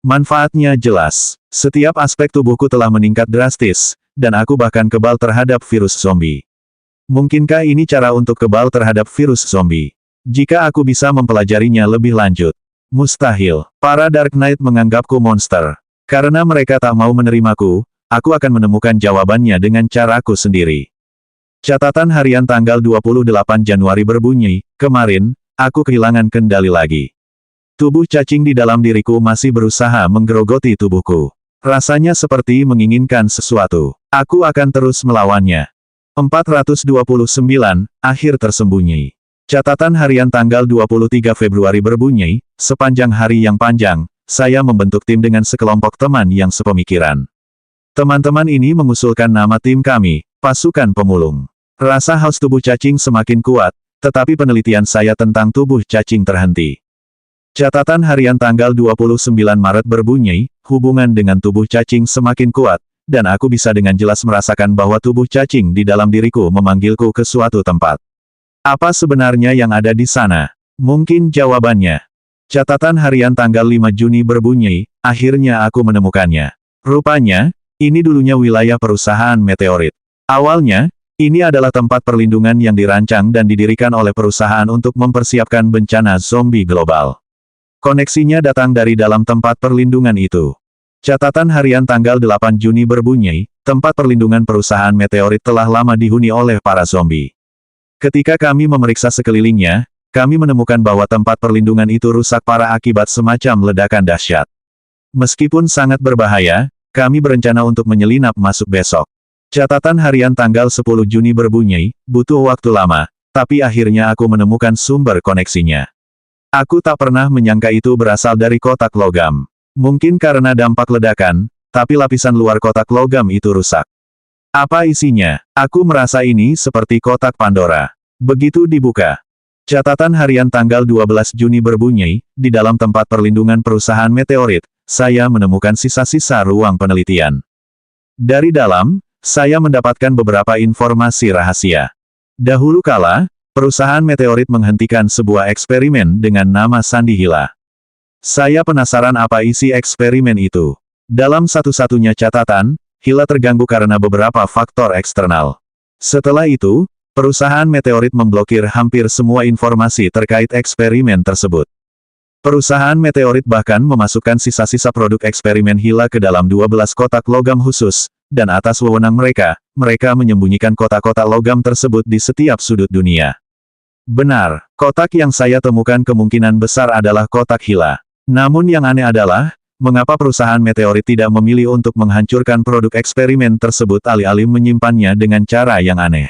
A: Manfaatnya jelas. Setiap aspek tubuhku telah meningkat drastis, dan aku bahkan kebal terhadap virus zombie. Mungkinkah ini cara untuk kebal terhadap virus zombie? Jika aku bisa mempelajarinya lebih lanjut. Mustahil. Para Dark Knight menganggapku monster. Karena mereka tak mau menerimaku, aku akan menemukan jawabannya dengan caraku sendiri. Catatan harian tanggal 28 Januari berbunyi, kemarin, aku kehilangan kendali lagi. Tubuh cacing di dalam diriku masih berusaha menggerogoti tubuhku. Rasanya seperti menginginkan sesuatu. Aku akan terus melawannya. 429, akhir tersembunyi. Catatan harian tanggal 23 Februari berbunyi, sepanjang hari yang panjang, saya membentuk tim dengan sekelompok teman yang sepemikiran. Teman-teman ini mengusulkan nama tim kami, Pasukan Pemulung. Rasa haus tubuh cacing semakin kuat, tetapi penelitian saya tentang tubuh cacing terhenti. Catatan harian tanggal 29 Maret berbunyi, hubungan dengan tubuh cacing semakin kuat, dan aku bisa dengan jelas merasakan bahwa tubuh cacing di dalam diriku memanggilku ke suatu tempat. Apa sebenarnya yang ada di sana? Mungkin jawabannya. Catatan harian tanggal 5 Juni berbunyi, akhirnya aku menemukannya. Rupanya, ini dulunya wilayah perusahaan meteorit. Awalnya, ini adalah tempat perlindungan yang dirancang dan didirikan oleh perusahaan untuk mempersiapkan bencana zombie global. Koneksinya datang dari dalam tempat perlindungan itu. Catatan harian tanggal 8 Juni berbunyi, tempat perlindungan perusahaan meteorit telah lama dihuni oleh para zombie. Ketika kami memeriksa sekelilingnya, kami menemukan bahwa tempat perlindungan itu rusak parah akibat semacam ledakan dahsyat. Meskipun sangat berbahaya, kami berencana untuk menyelinap masuk besok. Catatan harian tanggal 10 Juni berbunyi, butuh waktu lama, tapi akhirnya aku menemukan sumber koneksinya. Aku tak pernah menyangka itu berasal dari kotak logam. Mungkin karena dampak ledakan, tapi lapisan luar kotak logam itu rusak. Apa isinya? Aku merasa ini seperti kotak Pandora. Begitu dibuka. Catatan harian tanggal 12 Juni berbunyi, di dalam tempat perlindungan perusahaan meteorit, saya menemukan sisa-sisa ruang penelitian. Dari dalam, saya mendapatkan beberapa informasi rahasia. Dahulu kala, perusahaan meteorit menghentikan sebuah eksperimen dengan nama Sandi Hila. Saya penasaran apa isi eksperimen itu. Dalam satu-satunya catatan, Hila terganggu karena beberapa faktor eksternal. Setelah itu, perusahaan meteorit memblokir hampir semua informasi terkait eksperimen tersebut. Perusahaan meteorit bahkan memasukkan sisa-sisa produk eksperimen Hila ke dalam 12 kotak logam khusus, dan atas wewenang mereka, mereka menyembunyikan kotak-kotak logam tersebut di setiap sudut dunia. Benar, kotak yang saya temukan kemungkinan besar adalah kotak Hila. Namun yang aneh adalah, mengapa perusahaan meteorit tidak memilih untuk menghancurkan produk eksperimen tersebut alih-alih menyimpannya dengan cara yang aneh?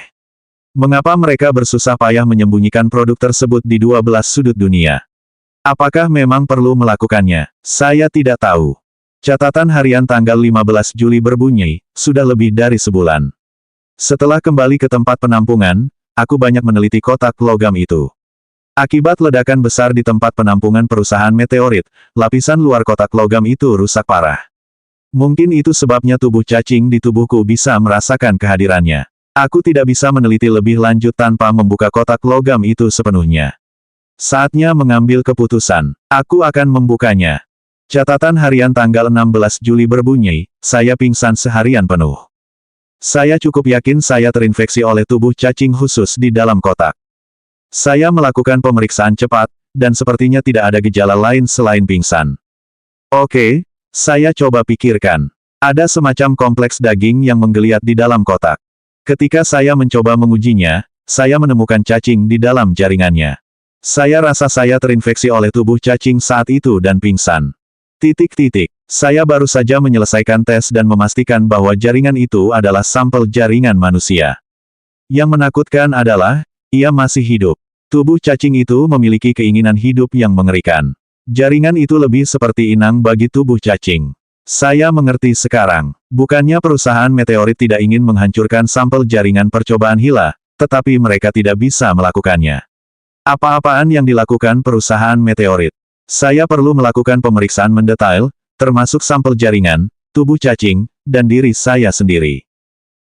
A: Mengapa mereka bersusah payah menyembunyikan produk tersebut di 12 sudut dunia? Apakah memang perlu melakukannya? Saya tidak tahu. Catatan harian tanggal 15 Juli berbunyi, sudah lebih dari sebulan. Setelah kembali ke tempat penampungan, aku banyak meneliti kotak logam itu. Akibat ledakan besar di tempat penampungan perusahaan meteorit, lapisan luar kotak logam itu rusak parah. Mungkin itu sebabnya tubuh cacing di tubuhku bisa merasakan kehadirannya. Aku tidak bisa meneliti lebih lanjut tanpa membuka kotak logam itu sepenuhnya. Saatnya mengambil keputusan. Aku akan membukanya. Catatan harian tanggal 16 Juli berbunyi, saya pingsan seharian penuh. Saya cukup yakin saya terinfeksi oleh tubuh cacing khusus di dalam kotak. Saya melakukan pemeriksaan cepat, dan sepertinya tidak ada gejala lain selain pingsan. Oke, saya coba pikirkan. Ada semacam kompleks daging yang menggeliat di dalam kotak. Ketika saya mencoba mengujinya, saya menemukan cacing di dalam jaringannya. Saya rasa saya terinfeksi oleh tubuh cacing saat itu dan pingsan. Saya baru saja menyelesaikan tes dan memastikan bahwa jaringan itu adalah sampel jaringan manusia. Yang menakutkan adalah, ia masih hidup. Tubuh cacing itu memiliki keinginan hidup yang mengerikan. Jaringan itu lebih seperti inang bagi tubuh cacing. Saya mengerti sekarang. Bukannya perusahaan meteorit tidak ingin menghancurkan sampel jaringan percobaan Hila, tetapi mereka tidak bisa melakukannya. Apa-apaan yang dilakukan perusahaan meteorit? Saya perlu melakukan pemeriksaan mendetail, termasuk sampel jaringan, tubuh cacing, dan diri saya sendiri.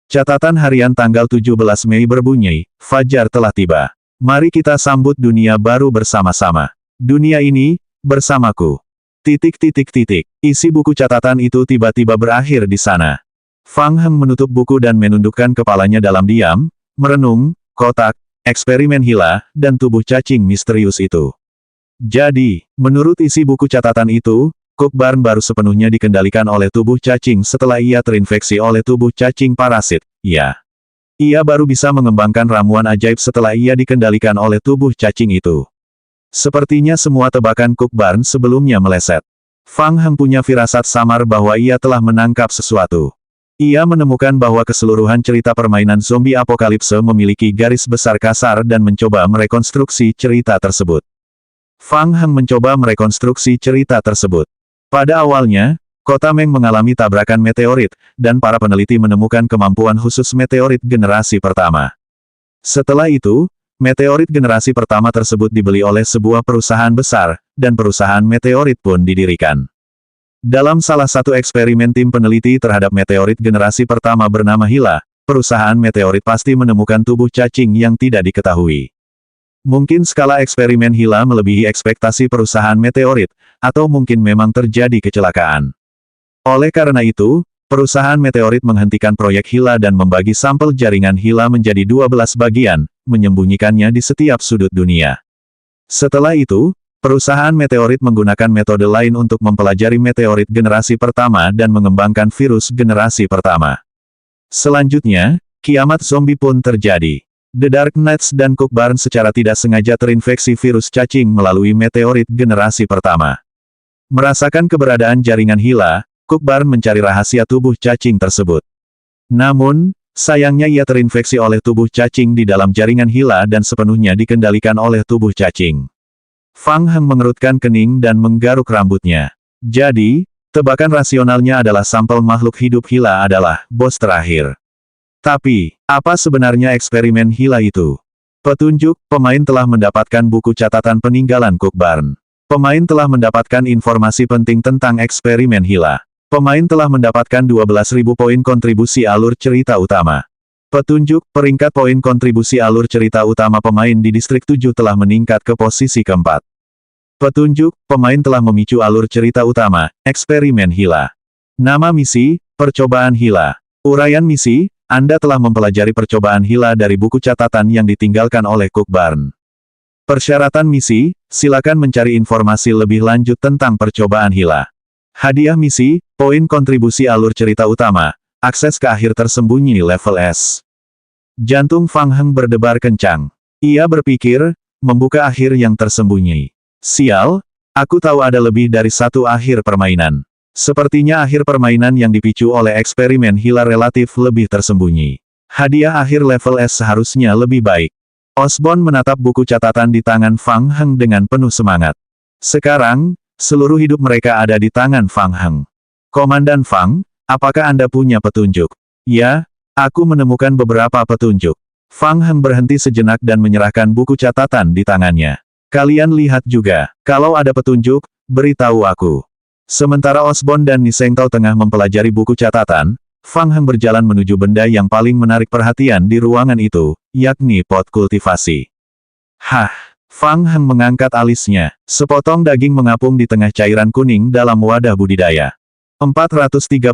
A: Catatan harian tanggal 17 Mei berbunyi, Fajar telah tiba. Mari kita sambut dunia baru bersama-sama. Dunia ini, bersamaku. Isi buku catatan itu tiba-tiba berakhir di sana. Fang Heng menutup buku dan menundukkan kepalanya dalam diam, merenung, kotak, eksperimen Hila, dan tubuh cacing misterius itu. Jadi, menurut isi buku catatan itu, Cook Barn baru sepenuhnya dikendalikan oleh tubuh cacing setelah ia terinfeksi oleh tubuh cacing parasit, ya. Ia baru bisa mengembangkan ramuan ajaib setelah ia dikendalikan oleh tubuh cacing itu. Sepertinya semua tebakan Cook Barn sebelumnya meleset. Fang Heng punya firasat samar bahwa ia telah menangkap sesuatu. Ia menemukan bahwa keseluruhan cerita permainan zombie apokalipse memiliki garis besar kasar dan mencoba merekonstruksi cerita tersebut. Fang Heng mencoba merekonstruksi cerita tersebut. Pada awalnya, kota Meng mengalami tabrakan meteorit, dan para peneliti menemukan kemampuan khusus meteorit generasi pertama. Setelah itu, meteorit generasi pertama tersebut dibeli oleh sebuah perusahaan besar, dan perusahaan meteorit pun didirikan. Dalam salah satu eksperimen tim peneliti terhadap meteorit generasi pertama bernama Hila, perusahaan meteorit pasti menemukan tubuh cacing yang tidak diketahui. Mungkin skala eksperimen Hila melebihi ekspektasi perusahaan meteorit, atau mungkin memang terjadi kecelakaan. Oleh karena itu, perusahaan meteorit menghentikan proyek Hila dan membagi sampel jaringan Hila menjadi 12 bagian, menyembunyikannya di setiap sudut dunia. Setelah itu, perusahaan meteorit menggunakan metode lain untuk mempelajari meteorit generasi pertama dan mengembangkan virus generasi pertama. Selanjutnya, kiamat zombie pun terjadi. The Dark Knights dan Cook Barn secara tidak sengaja terinfeksi virus cacing melalui meteorit generasi pertama. Merasakan keberadaan jaringan Hila, Cook Barn mencari rahasia tubuh cacing tersebut. Namun, sayangnya ia terinfeksi oleh tubuh cacing di dalam jaringan Hila dan sepenuhnya dikendalikan oleh tubuh cacing. Fang Heng mengerutkan kening dan menggaruk rambutnya. Jadi, tebakan rasionalnya adalah sampel makhluk hidup Hila adalah bos terakhir. Tapi, apa sebenarnya eksperimen Hila itu? Petunjuk, pemain telah mendapatkan buku catatan peninggalan Cook Barn. Pemain telah mendapatkan informasi penting tentang eksperimen Hila. Pemain telah mendapatkan 12.000 poin kontribusi alur cerita utama. Petunjuk, peringkat poin kontribusi alur cerita utama pemain di distrik 7 telah meningkat ke posisi keempat. Petunjuk, pemain telah memicu alur cerita utama, eksperimen Hila. Nama misi, percobaan Hila. Uraian misi, Anda telah mempelajari percobaan Hila dari buku catatan yang ditinggalkan oleh Cook Barn. Persyaratan misi, silakan mencari informasi lebih lanjut tentang percobaan Hila. Hadiah misi, poin kontribusi alur cerita utama, akses ke akhir tersembunyi level S. Jantung Fang Heng berdebar kencang. Ia berpikir, membuka akhir yang tersembunyi. Sial, aku tahu ada lebih dari satu akhir permainan. Sepertinya akhir permainan yang dipicu oleh eksperimen Hila relatif lebih tersembunyi. Hadiah akhir level S seharusnya lebih baik. Osborn menatap buku catatan di tangan Fang Heng dengan penuh semangat. Sekarang, seluruh hidup mereka ada di tangan Fang Heng. Komandan Fang, apakah Anda punya petunjuk? Ya, aku menemukan beberapa petunjuk. Fang Heng berhenti sejenak dan menyerahkan buku catatan di tangannya. Kalian lihat juga, kalau ada petunjuk, beritahu aku. Sementara Osborn dan Ni Seng Tao tengah mempelajari buku catatan, Fang Heng berjalan menuju benda yang paling menarik perhatian di ruangan itu, yakni pot kultivasi. Hah! Fang Heng mengangkat alisnya. Sepotong daging mengapung di tengah cairan kuning dalam wadah budidaya. 430,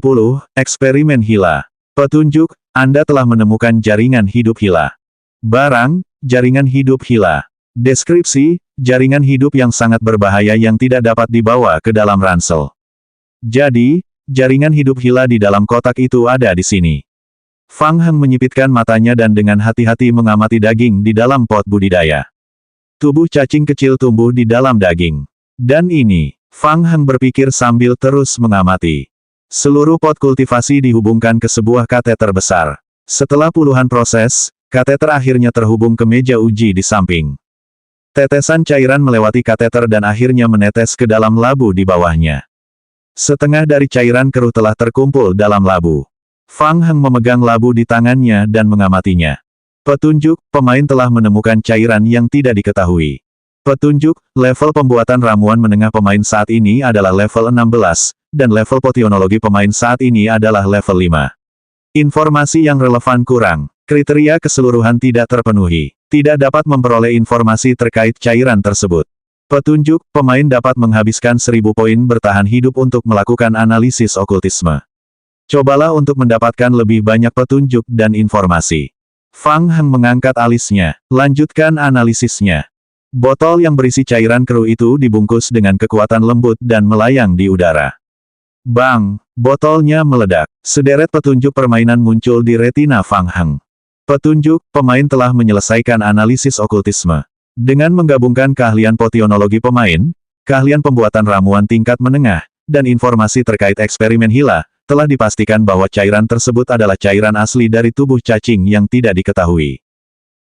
A: eksperimen Hila. Petunjuk, Anda telah menemukan jaringan hidup Hila. Barang, jaringan hidup Hila. Deskripsi, jaringan hidup yang sangat berbahaya yang tidak dapat dibawa ke dalam ransel. Jadi, jaringan hidup Hila di dalam kotak itu ada di sini. Fang Heng menyipitkan matanya dan dengan hati-hati mengamati daging di dalam pot budidaya. Tubuh cacing kecil tumbuh di dalam daging. Dan ini, Fang Heng berpikir sambil terus mengamati. Seluruh pot kultivasi dihubungkan ke sebuah kateter besar. Setelah puluhan proses, kateter akhirnya terhubung ke meja uji di samping. Tetesan cairan melewati kateter dan akhirnya menetes ke dalam labu di bawahnya. Setengah dari cairan keruh telah terkumpul dalam labu. Fang Heng memegang labu di tangannya dan mengamatinya. Petunjuk, pemain telah menemukan cairan yang tidak diketahui. Petunjuk, level pembuatan ramuan menengah pemain saat ini adalah level 16, dan level potionologi pemain saat ini adalah level 5. Informasi yang relevan kurang. Kriteria keseluruhan tidak terpenuhi. Tidak dapat memperoleh informasi terkait cairan tersebut. Petunjuk, pemain dapat menghabiskan 1000 poin bertahan hidup untuk melakukan analisis okultisme. Cobalah untuk mendapatkan lebih banyak petunjuk dan informasi. Fang Heng mengangkat alisnya, lanjutkan analisisnya. Botol yang berisi cairan keruh itu dibungkus dengan kekuatan lembut dan melayang di udara. Bang! Botolnya meledak. Sederet petunjuk permainan muncul di retina Fang Heng. Petunjuk, pemain telah menyelesaikan analisis okultisme. Dengan menggabungkan keahlian potionologi pemain, keahlian pembuatan ramuan tingkat menengah, dan informasi terkait eksperimen Hila, telah dipastikan bahwa cairan tersebut adalah cairan asli dari tubuh cacing yang tidak diketahui.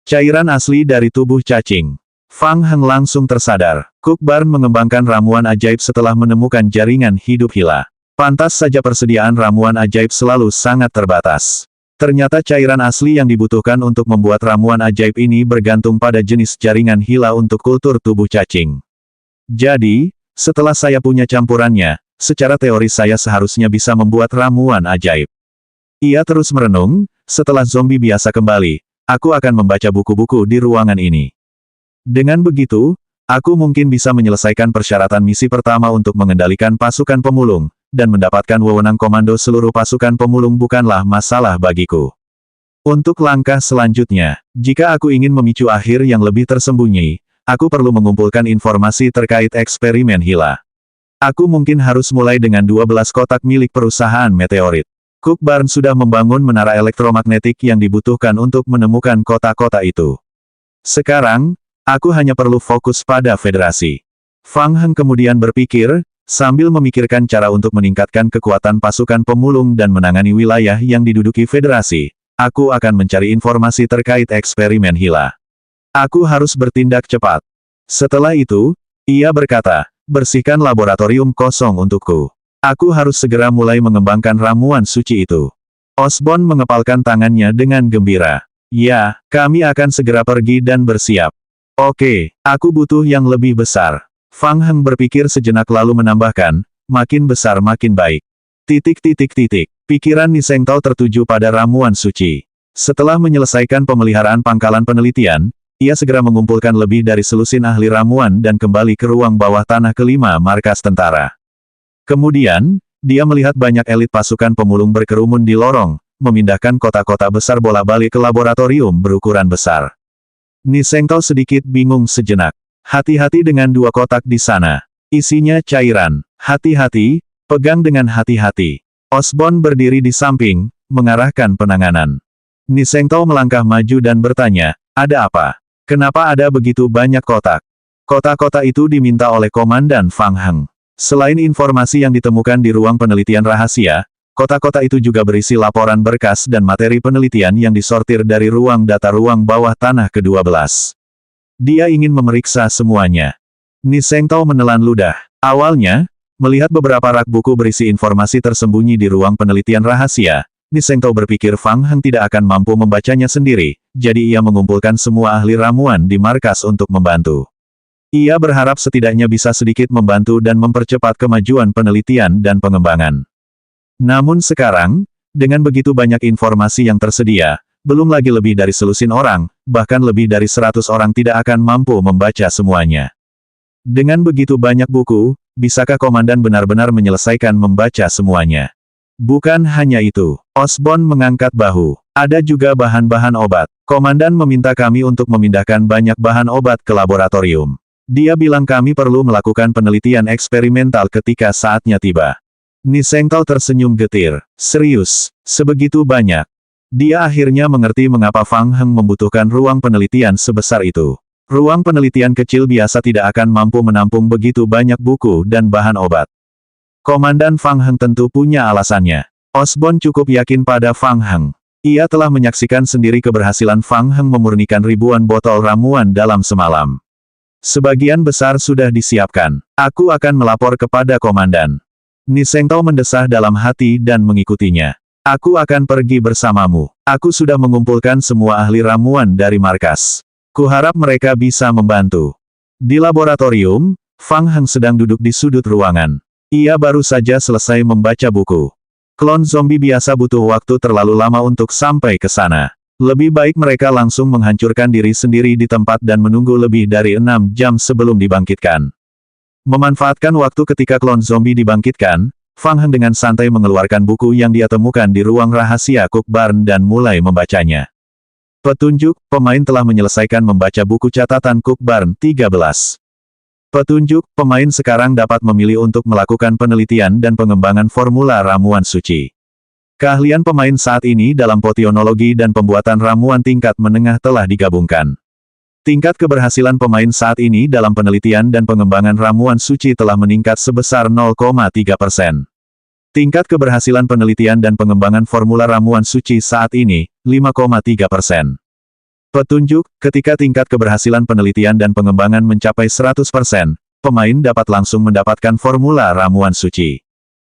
A: Cairan asli dari tubuh cacing. Fang Heng langsung tersadar. Cook Barn mengembangkan ramuan ajaib setelah menemukan jaringan hidup Hila. Pantas saja persediaan ramuan ajaib selalu sangat terbatas. Ternyata cairan asli yang dibutuhkan untuk membuat ramuan ajaib ini bergantung pada jenis jaringan Hila untuk kultur tubuh cacing. Jadi, setelah saya punya campurannya, secara teori saya seharusnya bisa membuat ramuan ajaib. Ia terus merenung, setelah zombie biasa kembali, aku akan membaca buku-buku di ruangan ini. Dengan begitu, aku mungkin bisa menyelesaikan persyaratan misi pertama untuk mengendalikan pasukan pemulung, dan mendapatkan wewenang komando seluruh pasukan pemulung bukanlah masalah bagiku. Untuk langkah selanjutnya, jika aku ingin memicu akhir yang lebih tersembunyi, aku perlu mengumpulkan informasi terkait eksperimen Hila. Aku mungkin harus mulai dengan 12 kotak milik perusahaan meteorit. Cook Barn sudah membangun menara elektromagnetik yang dibutuhkan untuk menemukan kota-kota itu. Sekarang, aku hanya perlu fokus pada federasi. Fang Heng kemudian berpikir, sambil memikirkan cara untuk meningkatkan kekuatan pasukan pemulung dan menangani wilayah yang diduduki federasi, aku akan mencari informasi terkait eksperimen Hila. Aku harus bertindak cepat. Setelah itu, ia berkata, bersihkan laboratorium kosong untukku. Aku harus segera mulai mengembangkan ramuan suci itu. Osborn mengepalkan tangannya dengan gembira. Ya, kami akan segera pergi dan bersiap. Oke, aku butuh yang lebih besar. Fang Heng berpikir sejenak lalu menambahkan, makin besar makin baik. Pikiran Ni Seng Tao tertuju pada ramuan suci. Setelah menyelesaikan pemeliharaan pangkalan penelitian, ia segera mengumpulkan lebih dari selusin ahli ramuan dan kembali ke ruang bawah tanah kelima markas tentara. Kemudian, dia melihat banyak elit pasukan pemulung berkerumun di lorong, memindahkan kotak-kotak besar bola-balik ke laboratorium berukuran besar. Ni Seng Tao sedikit bingung sejenak. Hati-hati dengan 2 kotak di sana. Isinya cairan. Hati-hati, pegang dengan hati-hati. Osborn berdiri di samping, mengarahkan penanganan. Ni Seng Tao melangkah maju dan bertanya, ada apa? Kenapa ada begitu banyak kotak? Kotak-kotak itu diminta oleh Komandan Fang Heng. Selain informasi yang ditemukan di ruang penelitian rahasia, kotak-kotak itu juga berisi laporan berkas dan materi penelitian yang disortir dari ruang data ruang bawah tanah ke-12. Dia ingin memeriksa semuanya. Ni Seng Tao menelan ludah. Awalnya, melihat beberapa rak buku berisi informasi tersembunyi di ruang penelitian rahasia, Ni Seng Tao berpikir Fang Heng tidak akan mampu membacanya sendiri, jadi ia mengumpulkan semua ahli ramuan di markas untuk membantu. Ia berharap setidaknya bisa sedikit membantu dan mempercepat kemajuan penelitian dan pengembangan. Namun sekarang, dengan begitu banyak informasi yang tersedia, belum lagi lebih dari selusin orang, bahkan lebih dari 100 orang tidak akan mampu membaca semuanya. Dengan begitu banyak buku, bisakah komandan benar-benar menyelesaikan membaca semuanya? Bukan hanya itu, Osborn mengangkat bahu. Ada juga bahan-bahan obat. Komandan meminta kami untuk memindahkan banyak bahan obat ke laboratorium. Dia bilang kami perlu melakukan penelitian eksperimental ketika saatnya tiba. Ni Seng Tao tersenyum getir. Serius, sebegitu banyak. Dia akhirnya mengerti mengapa Fang Heng membutuhkan ruang penelitian sebesar itu. Ruang penelitian kecil biasa tidak akan mampu menampung begitu banyak buku dan bahan obat. Komandan Fang Heng tentu punya alasannya. Osborn cukup yakin pada Fang Heng. Ia telah menyaksikan sendiri keberhasilan Fang Heng memurnikan ribuan botol ramuan dalam semalam. Sebagian besar sudah disiapkan. Aku akan melapor kepada komandan. Ni Seng Tao mendesah dalam hati dan mengikutinya. Aku akan pergi bersamamu. Aku sudah mengumpulkan semua ahli ramuan dari markas. Kuharap mereka bisa membantu. Di laboratorium, Fang Heng sedang duduk di sudut ruangan. Ia baru saja selesai membaca buku. Klon zombie biasa butuh waktu terlalu lama untuk sampai ke sana. Lebih baik mereka langsung menghancurkan diri sendiri di tempat dan menunggu lebih dari 6 jam sebelum dibangkitkan. Memanfaatkan waktu ketika klon zombie dibangkitkan, Fang Heng dengan santai mengeluarkan buku yang dia temukan di ruang rahasia Cook Barn dan mulai membacanya. Petunjuk, pemain telah menyelesaikan membaca buku catatan Cook Barn 13. Petunjuk, pemain sekarang dapat memilih untuk melakukan penelitian dan pengembangan formula ramuan suci. Keahlian pemain saat ini dalam potionologi dan pembuatan ramuan tingkat menengah telah digabungkan. Tingkat keberhasilan pemain saat ini dalam penelitian dan pengembangan ramuan suci telah meningkat sebesar 0,3%. Tingkat keberhasilan penelitian dan pengembangan formula ramuan suci saat ini, 5,3%. Petunjuk, ketika tingkat keberhasilan penelitian dan pengembangan mencapai 100%, pemain dapat langsung mendapatkan formula ramuan suci.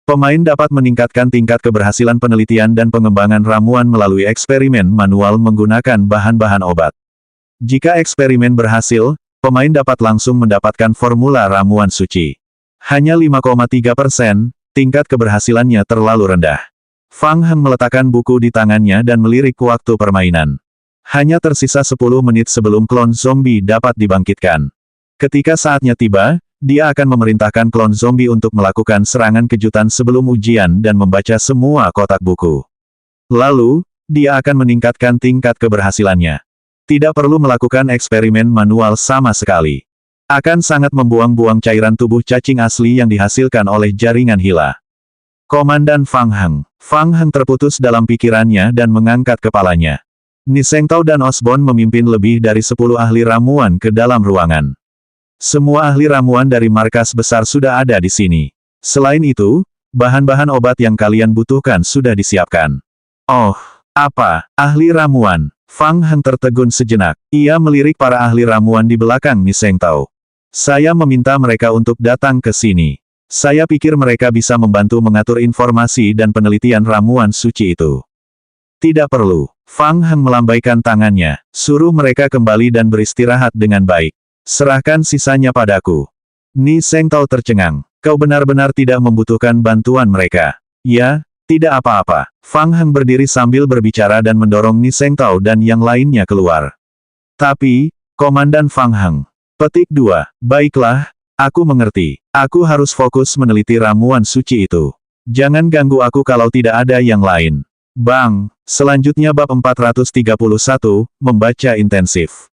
A: Pemain dapat meningkatkan tingkat keberhasilan penelitian dan pengembangan ramuan melalui eksperimen manual menggunakan bahan-bahan obat. Jika eksperimen berhasil, pemain dapat langsung mendapatkan formula ramuan suci. Hanya 5,3%, tingkat keberhasilannya terlalu rendah. Fang Heng meletakkan buku di tangannya dan melirik waktu permainan. Hanya tersisa 10 menit sebelum klon zombie dapat dibangkitkan. Ketika saatnya tiba, dia akan memerintahkan klon zombie untuk melakukan serangan kejutan sebelum ujian dan membaca semua kotak buku. Lalu, dia akan meningkatkan tingkat keberhasilannya. Tidak perlu melakukan eksperimen manual sama sekali. Akan sangat membuang-buang cairan tubuh cacing asli yang dihasilkan oleh jaringan Hila. Komandan Fang Heng. Fang Heng terputus dalam pikirannya dan mengangkat kepalanya. Ni Sengtao dan Osborn memimpin lebih dari 10 ahli ramuan ke dalam ruangan. Semua ahli ramuan dari markas besar sudah ada di sini. Selain itu, bahan-bahan obat yang kalian butuhkan sudah disiapkan. Oh, apa, ahli ramuan? Fang Heng tertegun sejenak. Ia melirik para ahli ramuan di belakang Ni Sengtao. Saya meminta mereka untuk datang ke sini. Saya pikir mereka bisa membantu mengatur informasi dan penelitian ramuan suci itu. Tidak perlu. Fang Heng melambaikan tangannya. Suruh mereka kembali dan beristirahat dengan baik. Serahkan sisanya padaku. Ni Sengtao tercengang. Kau benar-benar tidak membutuhkan bantuan mereka. Ya, tidak apa-apa. Fang Heng berdiri sambil berbicara dan mendorong Ni Sengtao dan yang lainnya keluar. Tapi, Komandan Fang Heng. Petik 2. Baiklah, aku mengerti. Aku harus fokus meneliti ramuan suci itu. Jangan ganggu aku kalau tidak ada yang lain. Bang, selanjutnya bab 431, membaca intensif.